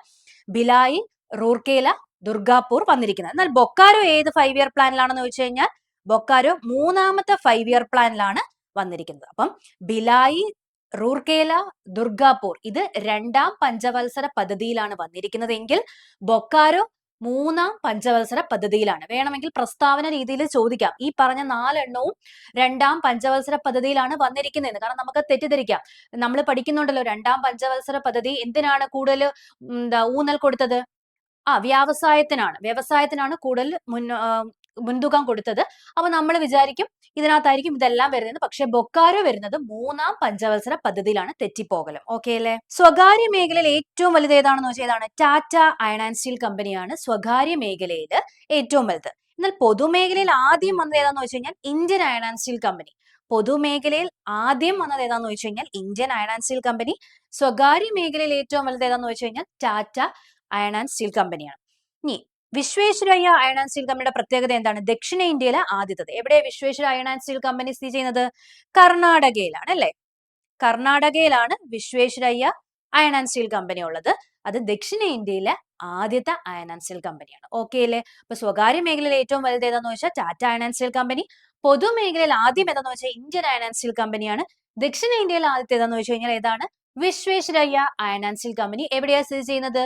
ഭിലായ്, റൂർക്കേല, ദുർഗാപൂർ വന്നിരിക്കുന്നത്. എന്നാൽ ബൊക്കാരോ ഏത് 5 ഇയർ പ്ലാനിലാണെന്ന് ചോദിച്ചു കഴിഞ്ഞാൽ ബൊക്കാരോ മൂന്നാമത്തെ 5 ഇയർ പ്ലാനിലാണ് വന്നിരിക്കുന്നത്. അപ്പം ഭിലായ്, റൂർക്കേല, ദുർഗാപൂർ ഇത് രണ്ടാം പഞ്ചവത്സര പദ്ധതിയിലാണ് വന്നിരിക്കുന്നതെങ്കിൽ ബൊക്കാരോ മൂന്നാം പഞ്ചവത്സര പദ്ധതിയിലാണ്. വേണമെങ്കിൽ പ്രസ്താവന രീതിയിൽ ചോദിക്കാം, ഈ പറഞ്ഞ 4 എണ്ണവും രണ്ടാം പഞ്ചവത്സര പദ്ധതിയിലാണ് വന്നിരിക്കുന്നതെന്ന്. കാരണം നമുക്ക് തെറ്റിദ്ധരിക്കാം. നമ്മൾ പഠിക്കുന്നുണ്ടല്ലോ രണ്ടാം പഞ്ചവത്സര പദ്ധതി എന്തിനാണ് കൂടുതൽ ഊന്നൽ കൊടുത്തത്? വ്യവസായത്തിനാണ് കൂടുതൽ മുൻതൂക്കം കൊടുത്തത്. അപ്പൊ നമ്മൾ വിചാരിക്കും ഇതിനകത്തായിരിക്കും ഇതെല്ലാം വരുന്നത്. പക്ഷെ ബൊക്കാരോ വരുന്നത് മൂന്നാം പഞ്ചവത്സര പദ്ധതിയിലാണ്. തെറ്റിപ്പോകലും. ഓക്കെ അല്ലേ? സ്വകാര്യ മേഖലയിൽ ഏറ്റവും വലുത് ഏതാണെന്ന് വെച്ചാൽ ഏതാണ്? ടാറ്റ അയൺ ആൻഡ് സ്റ്റീൽ കമ്പനിയാണ് സ്വകാര്യ മേഖലയിൽ ഏറ്റവും വലുത്. എന്നാൽ പൊതുമേഖലയിൽ ആദ്യം വന്നത് ഏതാന്ന് വെച്ച് കഴിഞ്ഞാൽ Indian iron and steel company. പൊതുമേഖലയിൽ ആദ്യം വന്നത് ഏതാന്ന് വെച്ച് കഴിഞ്ഞാൽ Indian iron and steel company. സ്വകാര്യ മേഖലയിൽ ഏറ്റവും വലുത് ഏതാന്ന് വെച്ച് കഴിഞ്ഞാൽ ടാറ്റ അയൺ ആൻഡ് സ്റ്റീൽ കമ്പനിയാണ്. ഇനി വിശ്വേശ്വരയ്യ അയൺ ആൻഡ് സ്റ്റീൽ കമ്പനിയുടെ പ്രത്യേകത എന്താണ്? ദക്ഷിണ ഇന്ത്യയിലെ ആദ്യത്തത്. എവിടെ Visvesvara iron and steel company സ്ഥിതി ചെയ്യുന്നത്? കർണാടകയിലാണ് അല്ലെ? കർണാടകയിലാണ് Visvesvaraya iron and steel company ഉള്ളത്. അത് ദക്ഷിണ ഇന്ത്യയിലെ ആദ്യത്തെ അയൺ ആൻഡ് സ്റ്റീൽ കമ്പനിയാണ്. ഓക്കെ അല്ലേ? അപ്പൊ സ്വകാര്യ മേഖലയിൽ ഏറ്റവും വലുത് ഏതാന്ന് വെച്ചാൽ Tata iron and steel company. പൊതുമേഖലയിൽ ആദ്യം ഏതാന്ന് വെച്ചാൽ ഇന്ത്യൻ അയൺ ആൻഡ് സ്റ്റീൽ കമ്പനിയാണ്. ദക്ഷിണ ഇന്ത്യയിൽ ആദ്യത്തെ ഏതാന്ന് വെച്ച് കഴിഞ്ഞാൽ ഏതാണ്? Visvesvaraya iron and steel company. എവിടെയാണ് സ്ഥിതി ചെയ്യുന്നത്?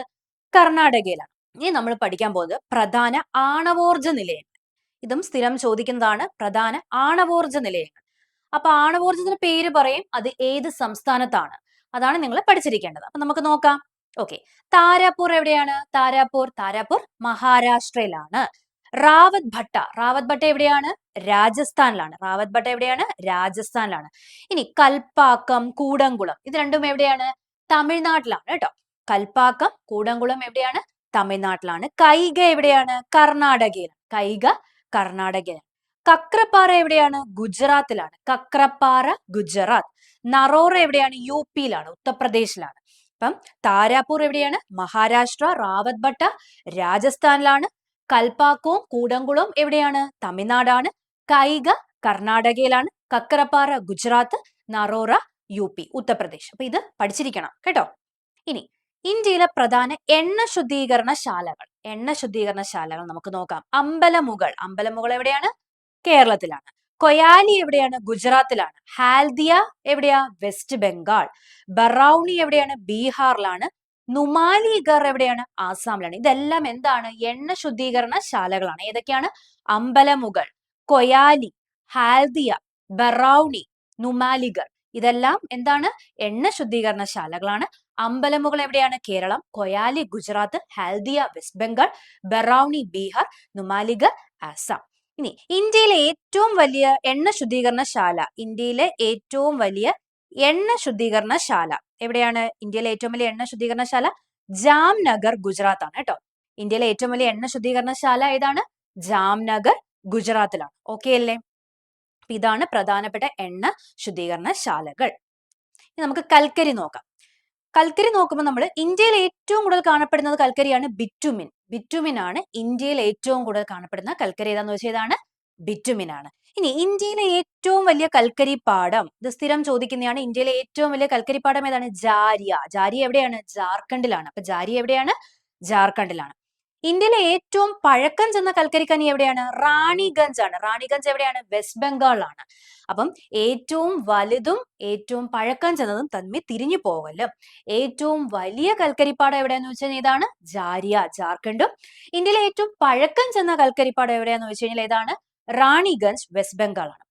കർണാടകയിലാണ്. ഇനി നമ്മൾ പഠിക്കാൻ പോകുന്നത് പ്രധാന ആണവോർജ നിലയങ്ങൾ. ഇതും സ്ഥിരം ചോദിക്കുന്നതാണ്. പ്രധാന ആണവോർജ നിലയങ്ങൾ. അപ്പൊ ആണവോർജത്തിന്റെ പേര് പറയും, അത് ഏത് സംസ്ഥാനത്താണ്, അതാണ് നിങ്ങൾ പഠിച്ചിരിക്കേണ്ടത്. അപ്പൊ നമുക്ക് നോക്കാം. ഓക്കെ, താരാപൂർ എവിടെയാണ്? താരാപൂർ മഹാരാഷ്ട്രയിലാണ്. റാവത് ഭട്ട എവിടെയാണ്? രാജസ്ഥാനിലാണ്. ഇനി കൽപ്പാക്കം, കൂടംകുളം ഇത് രണ്ടും എവിടെയാണ്? തമിഴ്നാട്ടിലാണ് കേട്ടോ. കൽപ്പാക്കം, കൂടംകുളം എവിടെയാണ്? തമിഴ്നാട്ടിലാണ്. കൈഗ എവിടെയാണ്? കർണാടകയിലാണ്. കക്രപ്പാറ എവിടെയാണ്? ഗുജറാത്തിലാണ്. ഗുജറാത്ത്. നറോറ എവിടെയാണ്? UP-യിലാണ്, ഉത്തർപ്രദേശിലാണ്. അപ്പം താരാപൂർ എവിടെയാണ്? മഹാരാഷ്ട്ര. റാവത് ഭട്ട രാജസ്ഥാനിലാണ്. കൽപ്പാക്കവും കൂടംകുളവും എവിടെയാണ്? തമിഴ്നാടാണ്. കൈഗ കർണാടകയിലാണ്. കക്രപ്പാറ ഗുജറാത്ത്. നറോറ UP, ഉത്തർപ്രദേശ്. അപ്പൊ ഇത് പഠിച്ചിരിക്കണം കേട്ടോ. ഇനി ഇന്ത്യയിലെ പ്രധാന എണ്ണ ശുദ്ധീകരണശാലകൾ നമുക്ക് നോക്കാം. അമ്പലമുകൾ എവിടെയാണ്? കേരളത്തിലാണ്. കൊയാലി എവിടെയാണ്? ഗുജറാത്തിലാണ്. ഹാൽദിയ എവിടെയാ? വെസ്റ്റ് ബംഗാൾ. ബറൗണി എവിടെയാണ്? ബീഹാറിലാണ്. നുമാലിഗർ എവിടെയാണ്? ആസാമിലാണ്. ഇതെല്ലാം എന്താണ്? എണ്ണ ശുദ്ധീകരണ ശാലകളാണ്. ഏതൊക്കെയാണ്? അമ്പലമുകൾ, കൊയാലി, ഹാൽദിയ, ബറൗണി, നുമാലിഗർ. ഇതെല്ലാം എന്താണ്? എണ്ണ ശുദ്ധീകരണ ശാലകളാണ്. അമ്പലമുകൾ എവിടെയാണ്? കേരളം. കൊയാലി ഗുജറാത്ത്. ഹാൽദിയ വെസ്റ്റ് ബംഗാൾ. ബറൗണി ബീഹാർ. നുമാലിഗർ ആസാം. ഇനി ഇന്ത്യയിലെ ഏറ്റവും വലിയ എണ്ണ ശുദ്ധീകരണശാല എവിടെയാണ്? ഇന്ത്യയിലെ ഏറ്റവും വലിയ എണ്ണ ശുദ്ധീകരണശാല ജാംനഗർ ഗുജറാത്ത് ആണ് കേട്ടോ. ഇന്ത്യയിലെ ഏറ്റവും വലിയ എണ്ണ ശുദ്ധീകരണശാല ഏതാണ്? ജാംനഗർ ഗുജറാത്തിലാണ്. ഓക്കെ അല്ലേ? ഇതാണ് പ്രധാനപ്പെട്ട എണ്ണ ശുദ്ധീകരണശാലകൾ. ഇനി നമുക്ക് കൽക്കരി നോക്കാം. കൽക്കരി നോക്കുമ്പോൾ നമ്മൾ ഇന്ത്യയിൽ ഏറ്റവും കൂടുതൽ കാണപ്പെടുന്നത് കൽക്കരിയാണ് ബിറ്റുമിൻ. ബിറ്റുമിൻ ആണ് ഇന്ത്യയിൽ ഏറ്റവും കൂടുതൽ കാണപ്പെടുന്ന കൽക്കരി. ഏതാന്ന് വെച്ചാൽ ഏതാണ്? ബിറ്റുമിൻ ആണ്. ഇനി ഇന്ത്യയിലെ ഏറ്റവും വലിയ കൽക്കരി പാടം, ഇത് സ്ഥിരം ചോദിക്കുന്നതാണ്. ഇന്ത്യയിലെ ഏറ്റവും വലിയ കൽക്കരി പാടം ഏതാണ്? ജാരിയ. ജാരിയ എവിടെയാണ്? ജാർഖണ്ഡിലാണ്. അപ്പൊ ജാരിയ എവിടെയാണ്? ജാർഖണ്ഡിലാണ്. ഇന്ത്യയിലെ ഏറ്റവും പഴക്കം ചെന്ന കൽക്കരിഖനി എവിടെയാണ്? റാണിഗഞ്ച് ആണ്. റാണിഗഞ്ച് എവിടെയാണ്? വെസ്റ്റ് ബംഗാളിലാണ്. അപ്പം ഏറ്റവും വലുതും ഏറ്റവും പഴക്കം ചെന്നതും തമ്മിൽ തിരിഞ്ഞു പോകല്. ഏറ്റവും വലിയ കൽക്കരിപ്പാടം എവിടെയാന്ന് വെച്ചാൽ ഏതാണ്? ജാരിയ, ജാർഖണ്ഡും. ഇന്ത്യയിലെ ഏറ്റവും പഴക്കം ചെന്ന കൽക്കരിപ്പാടം എവിടെയാന്ന് വെച്ച് കഴിഞ്ഞാൽ ഏതാണ്? റാണിഗഞ്ച്, വെസ്റ്റ് ബംഗാളാണ്.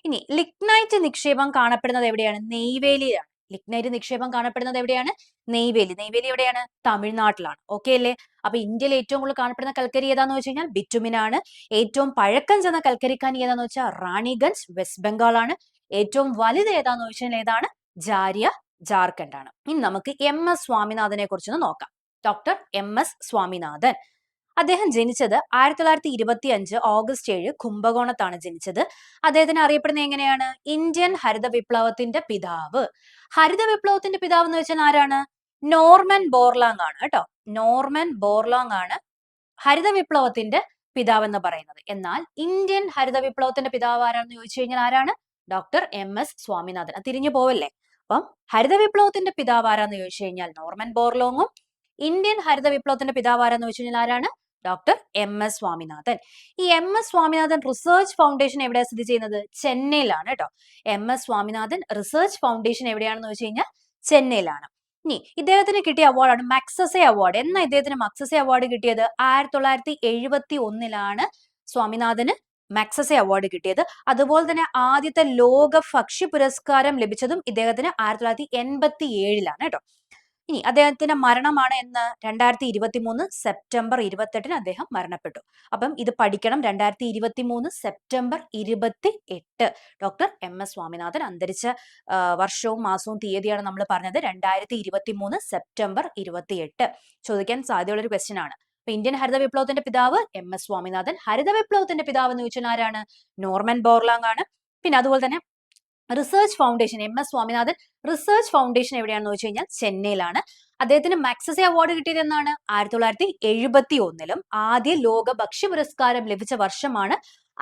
ഇനി ലിഗ്നൈറ്റ് നിക്ഷേപം കാണപ്പെടുന്നത് എവിടെയാണ്? നെയ്വേലിയിലാണ്. ലിഗ്നൈറ്റ് നിക്ഷേപം കാണപ്പെടുന്നത് എവിടെയാണ്? നെയ്വേലി. നെയ്വേലി എവിടെയാണ്? തമിഴ്നാട്ടിലാണ്. ഓക്കെ അല്ലേ? അപ്പൊ ഇന്ത്യയിൽ ഏറ്റവും കൂടുതൽ കാണപ്പെടുന്ന കൽക്കരി ഏതാന്ന് വെച്ച് കഴിഞ്ഞാൽ ബിറ്റുമിൻ ആണ്. ഏറ്റവും പഴക്കം ചെന്ന കൽക്കരിഖനി ഏതാന്ന് വെച്ചാൽ റാണിഗഞ്ച്, വെസ്റ്റ് ബംഗാൾ ആണ്. ഏറ്റവും വലുത് ഏതാന്ന് വെച്ചാൽ ഏതാണ്? ജാരിയ, ജാർഖണ്ഡ് ആണ്. ഇനി നമുക്ക് MS സ്വാമിനാഥനെ കുറിച്ചൊന്ന് നോക്കാം. Doctor MS Swaminathan. അദ്ദേഹം ജനിച്ചത് 1925 ഓഗസ്റ്റ് 7 കുംഭകോണത്താണ് ജനിച്ചത്. അദ്ദേഹത്തിന് അറിയപ്പെടുന്ന എങ്ങനെയാണ്? ഇന്ത്യൻ ഹരിത വിപ്ലവത്തിന്റെ പിതാവ്. ഹരിത വിപ്ലവത്തിന്റെ പിതാവ് എന്ന് വെച്ചാൽ ആരാണ്? നോർമൻ ബോർലാങ് ആണ് കേട്ടോ. നോർമൻ ബോർലാങ് ആണ് ഹരിത വിപ്ലവത്തിന്റെ പിതാവ് എന്ന് പറയുന്നത്. എന്നാൽ ഇന്ത്യൻ ഹരിത വിപ്ലവത്തിന്റെ പിതാവ് ആരാണെന്ന് ചോദിച്ചു കഴിഞ്ഞാൽ ആരാണ്? Doctor MS Swaminathan. അത് തിരിഞ്ഞു പോവല്ലേ? അപ്പം ഹരിത വിപ്ലവത്തിന്റെ പിതാവ് ആരാന്ന് ചോദിച്ചു കഴിഞ്ഞാൽ നോർമൻ ബോർലോങ്ങും, ഇന്ത്യൻ ഹരിത വിപ്ലവത്തിന്റെ പിതാവ് ആരാന്ന് ചോദിച്ചു കഴിഞ്ഞാൽ ആരാണ്? Doctor MS Swaminathan. ഈ MS സ്വാമിനാഥൻ റിസർച്ച് ഫൗണ്ടേഷൻ എവിടെയാണ് സ്ഥിതി ചെയ്യുന്നത്? ചെന്നൈയിലാണ് കേട്ടോ. MS സ്വാമിനാഥൻ റിസർച്ച് ഫൗണ്ടേഷൻ എവിടെയാണെന്ന് വെച്ച് കഴിഞ്ഞാൽ ചെന്നൈയിലാണ്. ഇനി ഇദ്ദേഹത്തിന് കിട്ടിയ അവാർഡാണ് മക്സസെ അവാർഡ്. എന്നാ ഇദ്ദേഹത്തിന് മക്സസെ അവാർഡ് കിട്ടിയത്? 1971 സ്വാമിനാഥന് മക്സസെ അവാർഡ് കിട്ടിയത്. അതുപോലെ തന്നെ ആദ്യത്തെ ലോക ഭക്ഷ്യ പുരസ്കാരം ലഭിച്ചതും ഇദ്ദേഹത്തിന് 1987 കേട്ടോ. ഇനി അദ്ദേഹത്തിന്റെ മരണമാണ് എന്ന് 2023 സെപ്റ്റംബർ 28 അദ്ദേഹം മരണപ്പെട്ടു. അപ്പം ഇത് പഠിക്കണം. 2023 സെപ്റ്റംബർ 28 ഡോക്ടർ MS സ്വാമിനാഥൻ അന്തരിച്ച വർഷവും മാസവും തീയതിയാണ് നമ്മൾ പറഞ്ഞത്. 2023 സെപ്റ്റംബർ 28 ചോദിക്കാൻ സാധ്യതയുള്ള ഒരു ക്വസ്റ്റ്യൻ ആണ്. അപ്പൊ ഇന്ത്യൻ ഹരിത വിപ്ലവത്തിന്റെ പിതാവ് MS സ്വാമിനാഥൻ. ഹരിത വിപ്ലവത്തിന്റെ പിതാവ് എന്ന് ചോദിച്ചാൽ ആരാണ്? നോർമൻ ബോർലാങ് ആണ്. പിന്നെ അതുപോലെ തന്നെ research foundation, MS Swaminathan research foundation എവിടെയാണെന്ന് വെച്ച് കഴിഞ്ഞാൽ ചെന്നൈയിലാണ്. അദ്ദേഹത്തിന് മക്സസെ അവാർഡ് കിട്ടിയത് എന്നാണ്? 1971 ആദ്യ ലോക ഭക്ഷ്യ പുരസ്കാരം ലഭിച്ച വർഷമാണ്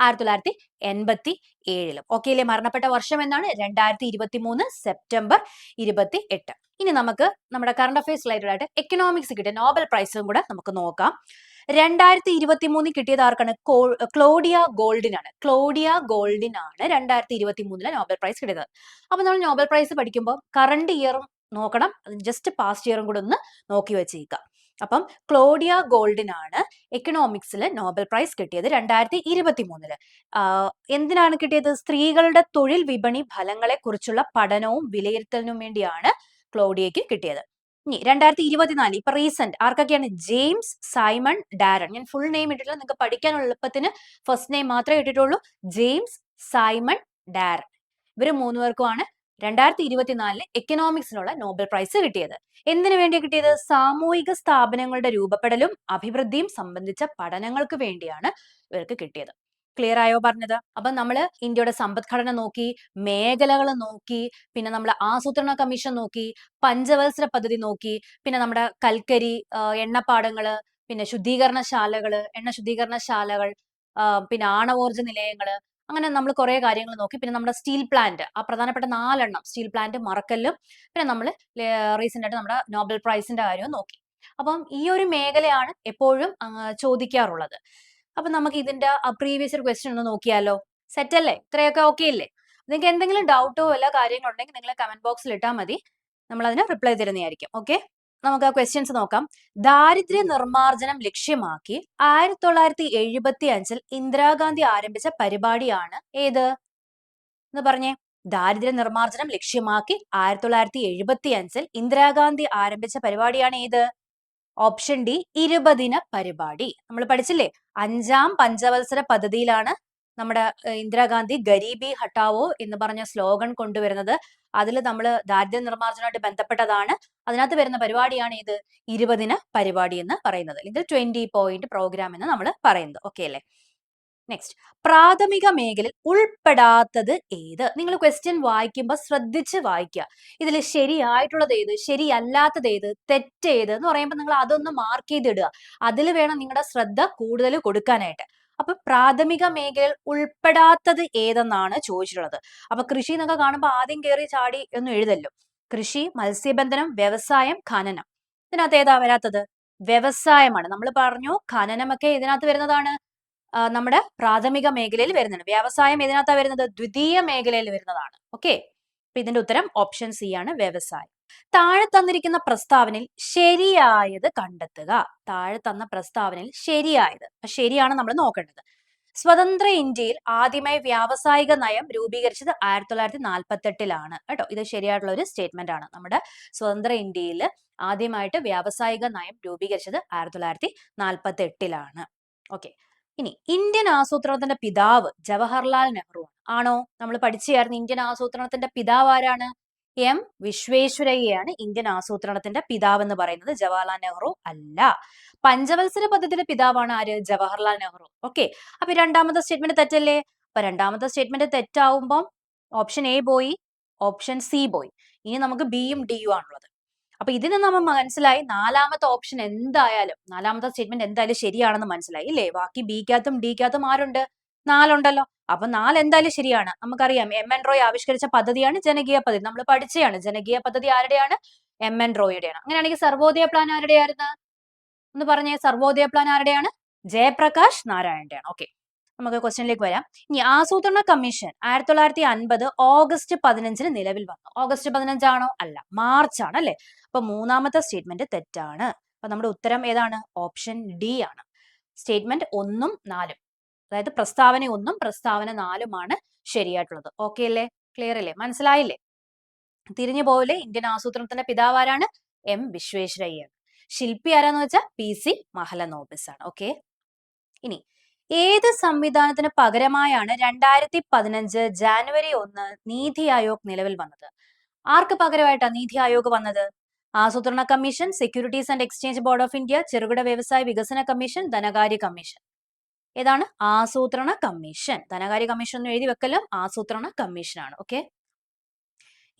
1987. ഓക്കെ അല്ലേ? മരണപ്പെട്ട വർഷം എന്നാണ്? 2023 സെപ്റ്റംബർ 28. ഇനി നമുക്ക് നമ്മുടെ കറണ്ട് അഫയേഴ്സ് റിലേറ്റഡ് ആയിട്ട് എക്കണോമിക്സ് കിട്ടിയ നോബൽ പ്രൈസും കൂടെ നമുക്ക് നോക്കാം. 2023 കിട്ടിയത് ആർക്കാണ്? ക്ലോഡിയ ഗോൾഡിനാണ്. ക്ലോഡിയ ഗോൾഡിനാണ് 2023 നോബൽ പ്രൈസ് കിട്ടിയത്. അപ്പൊ നമ്മൾ നോബൽ പ്രൈസ് പഠിക്കുമ്പോൾ കറണ്ട് ഇയറും നോക്കണം, ജസ്റ്റ് പാസ്റ്റ് ഇയറും കൂടെ ഒന്ന് നോക്കി വെച്ചേക്കുക. അപ്പം ക്ലോഡിയ ഗോൾഡിനാണ് എക്കണോമിക്സിൽ നോബൽ പ്രൈസ് കിട്ടിയത് 2023. എന്തിനാണ് കിട്ടിയത്? സ്ത്രീകളുടെ തൊഴിൽ വിപണി ഫലങ്ങളെ കുറിച്ചുള്ള പഠനവും വിലയിരുത്തലിനും വേണ്ടിയാണ് ക്ലോഡിയയ്ക്ക് കിട്ടിയത്. ഇനി 2024 ഇപ്പൊ റീസെന്റ് ആർക്കൊക്കെയാണ്? James Simon Daron. ഞാൻ ഫുൾ നെയിം ഇട്ടിട്ടില്ല, നിങ്ങൾക്ക് പഠിക്കാനുള്ള എളുപ്പത്തിന് ഫസ്റ്റ് നെയിം മാത്രമേ ഇട്ടിട്ടുള്ളൂ. James Simon Darren. ഇവര് 3 പേർക്കുമാണ് 2024 എക്കണോമിക്സിനുള്ള നോബൽ പ്രൈസ് കിട്ടിയത്. എന്തിനു വേണ്ടി കിട്ടിയത്? സാമൂഹിക സ്ഥാപനങ്ങളുടെ രൂപപ്പെടലും അഭിവൃദ്ധിയും സംബന്ധിച്ച പഠനങ്ങൾക്ക് വേണ്ടിയാണ് ഇവർക്ക് കിട്ടിയത്. ക്ലിയർ ആയോ പറഞ്ഞത്? അപ്പൊ നമ്മൾ ഇന്ത്യയുടെ സമ്പദ്ഘടന നോക്കി, മേഖലകൾ നോക്കി, പിന്നെ നമ്മൾ ആസൂത്രണ കമ്മീഷൻ നോക്കി, പഞ്ചവത്സര പദ്ധതി നോക്കി, പിന്നെ നമ്മുടെ കൽക്കരി, എണ്ണപ്പാടങ്ങള്, പിന്നെ എണ്ണ ശുദ്ധീകരണശാലകൾ, പിന്നെ ആണവോർജ നിലയങ്ങള്, അങ്ങനെ നമ്മൾ കുറേ കാര്യങ്ങൾ നോക്കി. പിന്നെ നമ്മുടെ സ്റ്റീൽ പ്ലാന്റ്, ആ പ്രധാനപ്പെട്ട 4 സ്റ്റീൽ പ്ലാന്റ് മറക്കല്ലും, പിന്നെ നമ്മൾ റീസെന്റ് ആയിട്ട് നമ്മുടെ നോബൽ പ്രൈസിന്റെ കാര്യവും നോക്കി. അപ്പം ഈ ഒരു മേഖലയാണ് എപ്പോഴും ചോദിക്കാറുള്ളത്. അപ്പൊ നമുക്ക് ഇതിന്റെ പ്രീവിയസ് ഒരു ക്വസ്റ്റ്യൻ ഒന്ന് നോക്കിയാലോ? സെറ്റ് അല്ലേ? ഇത്രയൊക്കെ ഓക്കെ അല്ലേ? നിങ്ങൾക്ക് എന്തെങ്കിലും ഡൗട്ടോ വല്ല കാര്യങ്ങളുണ്ടെങ്കിൽ നിങ്ങൾ കമന്റ് ബോക്സിൽ ഇട്ടാൽ മതി. നമ്മൾ അതിന് റിപ്ലൈ തരുന്നതായിരിക്കും. ഓക്കെ, നമുക്ക് ആ ക്വസ്റ്റ്യൻസ് നോക്കാം. ദാരിദ്ര്യ നിർമ്മാർജ്ജനം ലക്ഷ്യമാക്കി 1975 ഇന്ദിരാഗാന്ധി ആരംഭിച്ച പരിപാടിയാണ് ഏത് എന്ന് പറഞ്ഞേ? ദാരിദ്ര്യ നിർമ്മാർജ്ജനം ലക്ഷ്യമാക്കി 1975 ഇന്ദിരാഗാന്ധി ആരംഭിച്ച പരിപാടിയാണ് ഏത്? ഓപ്ഷൻ ഡി, 20 പരിപാടി. നമ്മൾ പഠിച്ചില്ലേ, 5ാം പഞ്ചവത്സര പദ്ധതിയിലാണ് നമ്മുടെ ഇന്ദിരാഗാന്ധി ഗരീബി ഹട്ടാവോ എന്ന് പറഞ്ഞ സ്ലോഗൻ കൊണ്ടുവരുന്നത്. അതിൽ നമ്മൾ ദാരിദ്ര്യ നിർമ്മാർജ്ജനമായിട്ട് ബന്ധപ്പെട്ടതാണ്. അതിനകത്ത് വരുന്ന പരിപാടിയാണ് ഇത് 20 പരിപാടി എന്ന് പറയുന്നത്. ഇത് 20 പോയിന്റ് പ്രോഗ്രാം എന്ന് നമ്മൾ പറയുന്നത്. ഓക്കെ അല്ലേ? നെക്സ്റ്റ്, പ്രാഥമിക മേഖലയിൽ ഉൾപ്പെടാത്തത് ഏത്? നിങ്ങൾ ക്വസ്റ്റ്യൻ വായിക്കുമ്പോൾ ശ്രദ്ധിച്ച് വായിക്കുക. ഇതിൽ ശരിയായിട്ടുള്ളത് ഏത്, ശരിയല്ലാത്തത് ഏത്, തെറ്റേത് എന്ന് പറയുമ്പോൾ നിങ്ങൾ അതൊന്ന് മാർക്ക് ചെയ്തിടുക. അതിൽ വേണം നിങ്ങളുടെ ശ്രദ്ധ കൂടുതൽ കൊടുക്കാനായിട്ട്. അപ്പൊ പ്രാഥമിക മേഖലയിൽ ഉൾപ്പെടാത്തത് ഏതെന്നാണ് ചോദിച്ചിട്ടുള്ളത്. അപ്പൊ കൃഷി എന്നൊക്കെ കാണുമ്പോൾ ആദ്യം കയറി ചാടി ഒന്നും എഴുതല്ലോ. കൃഷി, മത്സ്യബന്ധനം, വ്യവസായം, ഖനനം. ഇതിനകത്ത് ഏതാ വരാത്തത്? വ്യവസായമാണ്. നമ്മൾ പറഞ്ഞു ഖനനമൊക്കെ ഇതിനകത്ത് വരുന്നതാണ്, നമ്മുടെ പ്രാഥമിക മേഖലയിൽ വരുന്നുണ്ട്. വ്യവസായം ഏതിനകത്താ വരുന്നത്? ദ്വിതീയ മേഖലയിൽ വരുന്നതാണ്. ഓക്കെ, അപ്പൊ ഇതിന്റെ ഉത്തരം ഓപ്ഷൻ സി ആണ്, വ്യവസായം. താഴെ തന്നിരിക്കുന്ന പ്രസ്താവനയിൽ ശരിയായത് കണ്ടെത്തുക. താഴെ തന്ന പ്രസ്താവനയിൽ ശരിയായത്, ശരിയാണ് നമ്മൾ നോക്കേണ്ടത്. സ്വതന്ത്ര ഇന്ത്യയിൽ ആദ്യമായി വ്യാവസായിക നയം രൂപീകരിച്ചത് 1948 കേട്ടോ. ഇത് ശരിയായിട്ടുള്ള ഒരു സ്റ്റേറ്റ്മെന്റ് ആണ്. നമ്മുടെ സ്വതന്ത്ര ഇന്ത്യയിൽ ആദ്യമായിട്ട് വ്യാവസായിക നയം രൂപീകരിച്ചത് 1948 ഓക്കെ. ഇനി ഇന്ത്യൻ ആസൂത്രണത്തിന്റെ പിതാവ് ജവഹർലാൽ നെഹ്റു ആണോ? നമ്മൾ പഠിച്ചായിരുന്നു ഇന്ത്യൻ ആസൂത്രണത്തിന്റെ പിതാവ് ആരാണ്? എം വിശ്വേശ്വരയ്യയാണ് ഇന്ത്യൻ ആസൂത്രണത്തിന്റെ പിതാവ് എന്ന് പറയുന്നത്. ജവഹർലാൽ നെഹ്റു അല്ല. പഞ്ചവത്സര പദ്ധതിയുടെ പിതാവാണ് ആര്? ജവഹർലാൽ നെഹ്റു. ഓക്കെ, അപ്പൊ രണ്ടാമത്തെ സ്റ്റേറ്റ്മെന്റ് തെറ്റല്ലേ? അപ്പൊ രണ്ടാമത്തെ സ്റ്റേറ്റ്മെന്റ് തെറ്റാവുമ്പം ഓപ്ഷൻ എ പോയി, ഓപ്ഷൻ സി പോയി. ഇനി നമുക്ക് ബിയും ഡിയും ആണുള്ളത്. അപ്പൊ ഇതിന് നമ്മൾ മനസ്സിലായി നാലാമത്തെ ഓപ്ഷൻ എന്തായാലും, നാലാമത്തെ സ്റ്റേറ്റ്മെന്റ് എന്തായാലും ശരിയാണെന്ന് മനസ്സിലായി ഇല്ലേ? ബാക്കി ബിക്കകത്തും ഡിക്കകത്തും ആരുണ്ട്? 4 ഉണ്ടല്ലോ. അപ്പൊ 4 എന്തായാലും ശരിയാണ്. നമുക്കറിയാം എം.എൻ. റോയ് ആവിഷ്കരിച്ച പദ്ധതിയാണ് ജനകീയ പദ്ധതി. നമ്മൾ പഠിച്ചതാണ്. ജനകീയ പദ്ധതി ആരുടെയാണ്? എം.എൻ. റോയുടെയാണ്. അങ്ങനെയാണെങ്കിൽ സർവോദയ പ്ലാൻ ആരുടെയായിരുന്നു? ഒന്ന് പറഞ്ഞേ, സർവോദയ പ്ലാൻ ആരുടെയാണ്? ജയപ്രകാശ് നാരായണന്റെയാണ്. ഓക്കെ, നമുക്ക് ക്വസ്റ്റ്യനിലേക്ക് വരാം. ഇനി ആസൂത്രണ കമ്മീഷൻ 1950 ഓഗസ്റ്റ് 15 നിലവിൽ വന്നു. ഓഗസ്റ്റ് 15 ആണോ? അല്ല, മാർച്ച് ആണ് അല്ലെ? അപ്പൊ മൂന്നാമത്തെ സ്റ്റേറ്റ്മെന്റ് തെറ്റാണ്. അപ്പൊ നമ്മുടെ ഉത്തരം ഏതാണ്? ഓപ്ഷൻ ഡി ആണ്. സ്റ്റേറ്റ്മെന്റ് 1ഉം 4ഉം, അതായത് പ്രസ്താവന 1ഉം പ്രസ്താവന 4ഉമാണ് ശരിയായിട്ടുള്ളത്. ഓക്കെ അല്ലേ? ക്ലിയർ അല്ലേ? മനസ്സിലായില്ലേ? തിരിഞ്ഞു പോലെ ഇന്ത്യൻ ആസൂത്രണത്തിന്റെ പിതാവ് ആരാണ്? എം വിശ്വേശ്വരയ്യ. ശില്പി ആരാന്ന് വെച്ചാൽ PC മഹലനോബിസ് ആണ്. ഓക്കെ, ഇനി ഏത് സംവിധാനത്തിന് പകരമായാണ് 2015 ജാനുവരി 1 നീതി ആയോഗ് നിലവിൽ വന്നത്? ആർക്ക് പകരമായിട്ടാണ് നീതി ആയോഗ് വന്നത്? ആസൂത്രണ commission, securities and exchange board of India, ചെറുകിട വ്യവസായ വികസന കമ്മീഷൻ, ധനകാര്യ കമ്മീഷൻ. ഏതാണ്? ആസൂത്രണ കമ്മീഷൻ. ധനകാര്യ കമ്മീഷൻ എന്ന് എഴുതി വെക്കലും ആസൂത്രണ കമ്മീഷൻ ആണ്. ഓക്കെ,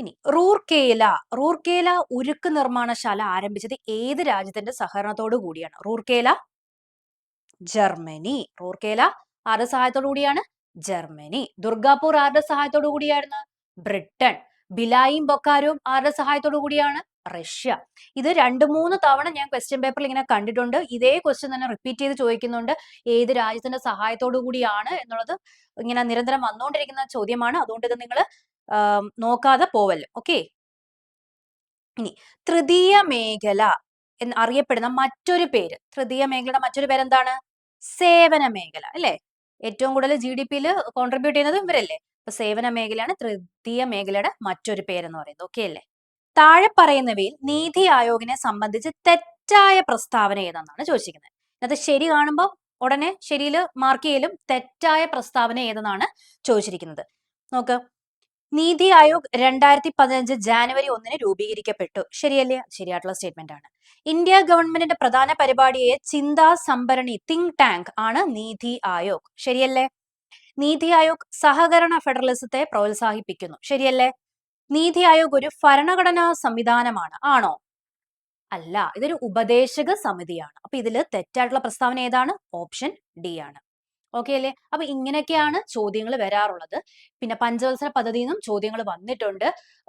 ഇനി റൂർക്കേല ഉരുക്ക് നിർമ്മാണശാല ആരംഭിച്ചത് ഏത് രാജ്യത്തിന്റെ സഹകരണത്തോടു കൂടിയാണ്? റൂർക്കേല, ജർമ്മനി. റൂർക്കേല ആരുടെ സഹായത്തോടു കൂടിയാണ്? ജർമ്മനി. ദുർഗാപൂർ ആരുടെ സഹായത്തോടു കൂടിയായിരുന്നു? ബ്രിട്ടൻ. ബിലായും ബൊക്കാരവും ആരുടെ സഹായത്തോടു കൂടിയാണ്? റഷ്യ. ഇത് 2-3 തവണ ഞാൻ ക്വസ്റ്റ്യൻ പേപ്പറിൽ ഇങ്ങനെ കണ്ടിട്ടുണ്ട്. ഇതേ ക്വസ്റ്റ്യൻ തന്നെ റിപ്പീറ്റ് ചെയ്ത് ചോദിക്കുന്നുണ്ട്. ഏത് രാജ്യത്തിന്റെ സഹായത്തോടു കൂടിയാണ് എന്നുള്ളത് ഇങ്ങനെ നിരന്തരം വന്നുകൊണ്ടിരിക്കുന്ന ചോദ്യമാണ്. അതുകൊണ്ട് ഇത് നിങ്ങൾ നോക്കാതെ പോവല്ലോ. ഓക്കെ, ഇനി തൃതീയ മേഖല എന്ന് അറിയപ്പെടുന്ന മറ്റൊരു പേര്, തൃതീയ മേഖലയുടെ മറ്റൊരു പേര് എന്താണ്? സേവന മേഖല അല്ലെ? ഏറ്റവും കൂടുതൽ GDP-യിൽ കോൺട്രിബ്യൂട്ട് ചെയ്യുന്നത് ഇവരല്ലേ? അപ്പൊ സേവന മേഖലയാണ് തൃതീയ മേഖലയുടെ മറ്റൊരു പേരെന്ന് പറയുന്നത്. ഓക്കെ അല്ലേ? താഴെ പറയുന്നവയിൽ നീതി ആയോഗിനെ സംബന്ധിച്ച് തെറ്റായ പ്രസ്താവന ഏതെന്നാണ് ചോദിച്ചിരിക്കുന്നത്. അത് ശരി കാണുമ്പോൾ ഉടനെ ശരിയിൽ മാർക്ക് ചെയ്യലും, തെറ്റായ പ്രസ്താവന ഏതെന്നാണ് ചോദിച്ചിരിക്കുന്നത്. നോക്ക്, നീതി ആയോഗ് 2015 ജാനുവരി 1 രൂപീകരിക്കപ്പെട്ടു. ശരിയല്ലേ? ശരിയായിട്ടുള്ള സ്റ്റേറ്റ്മെന്റ് ആണ്. ഇന്ത്യ ഗവൺമെന്റിന്റെ പ്രധാന പരിപാടിയെ ചിന്താ സംഭരണി തിങ്ക് ടാങ്ക് ആണ് നീതി ആയോഗ്. ശരിയല്ലേ? നീതി ആയോഗ് സഹകരണ ഫെഡറലിസത്തെ പ്രോത്സാഹിപ്പിക്കുന്നു. ശരിയല്ലേ? നീതി ആയോഗ് ഒരു ഭരണഘടനാ സംവിധാനമാണ്. ആണോ? അല്ല, ഇതൊരു ഉപദേശക സമിതിയാണ്. അപ്പൊ ഇതിൽ തെറ്റായിട്ടുള്ള പ്രസ്താവന ഏതാണ്? ഓപ്ഷൻ ഡി ആണ്. ഓക്കെ അല്ലേ? അപ്പൊ ഇങ്ങനെയൊക്കെയാണ് ചോദ്യങ്ങൾ വരാറുള്ളത്. പിന്നെ പഞ്ചവത്സര പദ്ധതിയിൽ നിന്നും ചോദ്യങ്ങൾ വന്നിട്ടുണ്ട്.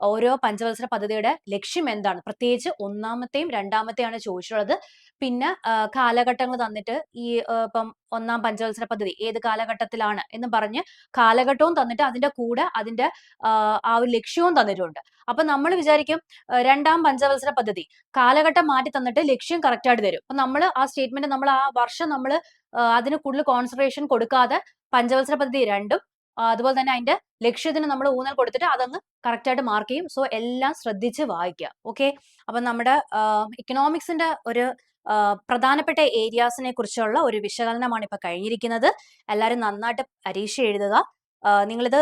ഓരോ പഞ്ചവത്സര പദ്ധതിയുടെ ലക്ഷ്യം എന്താണ്? പ്രത്യേകിച്ച് ഒന്നാമത്തെയും രണ്ടാമത്തെയാണ് ചോദിച്ചിട്ടുള്ളത്. പിന്നെ കാലഘട്ടങ്ങൾ തന്നിട്ട് ഈ ഇപ്പം ഒന്നാം പഞ്ചവത്സര പദ്ധതി ഏത് കാലഘട്ടത്തിലാണ് എന്ന് പറഞ്ഞ് കാലഘട്ടവും തന്നിട്ട് അതിന്റെ കൂടെ അതിന്റെ ആ ഒരു ലക്ഷ്യവും തന്നിട്ടുണ്ട്. അപ്പൊ നമ്മൾ വിചാരിക്കും രണ്ടാം പഞ്ചവത്സര പദ്ധതി കാലഘട്ടം മാറ്റി തന്നിട്ട് ലക്ഷ്യം കറക്റ്റ് ആയിട്ട് തരും. അപ്പൊ നമ്മൾ ആ സ്റ്റേറ്റ്മെന്റ് നമ്മൾ ആ വർഷം നമ്മൾ അതിന് കൂടുതൽ കോൺസെൻട്രേഷൻ കൊടുക്കാതെ പഞ്ചവത്സര പദ്ധതി രണ്ടും അതുപോലെ തന്നെ അതിന്റെ ലക്ഷ്യത്തിന് നമ്മൾ ഊന്നൽ കൊടുത്തിട്ട് അതങ്ങ് കറക്റ്റ് ആയിട്ട് മാർക്ക് ചെയ്യും. സോ എല്ലാം ശ്രദ്ധിച്ച് വായിക്കുക. ഓക്കെ, അപ്പൊ നമ്മുടെ ഇക്കണോമിക്സിന്റെ ഒരു പ്രധാനപ്പെട്ട ഏരിയാസിനെ കുറിച്ചുള്ള ഒരു വിശകലനമാണ് ഇപ്പൊ കഴിഞ്ഞിരിക്കുന്നത്. എല്ലാവരും നന്നായിട്ട് പരീക്ഷ എഴുതുക. നിങ്ങളിത്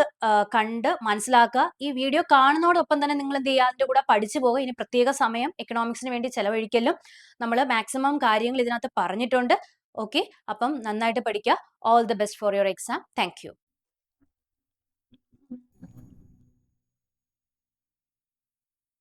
കണ്ട് മനസ്സിലാക്കുക. ഈ വീഡിയോ കാണുന്നതോടൊപ്പം തന്നെ നിങ്ങൾ എന്ത് ചെയ്യുക, അതിന്റെ കൂടെ പഠിച്ചു പോകുക. ഇനി പ്രത്യേക സമയം എക്കണോമിക്സിന് വേണ്ടി ചെലവഴിക്കലും നമ്മൾ മാക്സിമം കാര്യങ്ങൾ ഇതിനകത്ത് പറഞ്ഞിട്ടുണ്ട്. ഓക്കെ, അപ്പം നന്നായിട്ട് പഠിക്കുക. All the best for your exam. Thank you.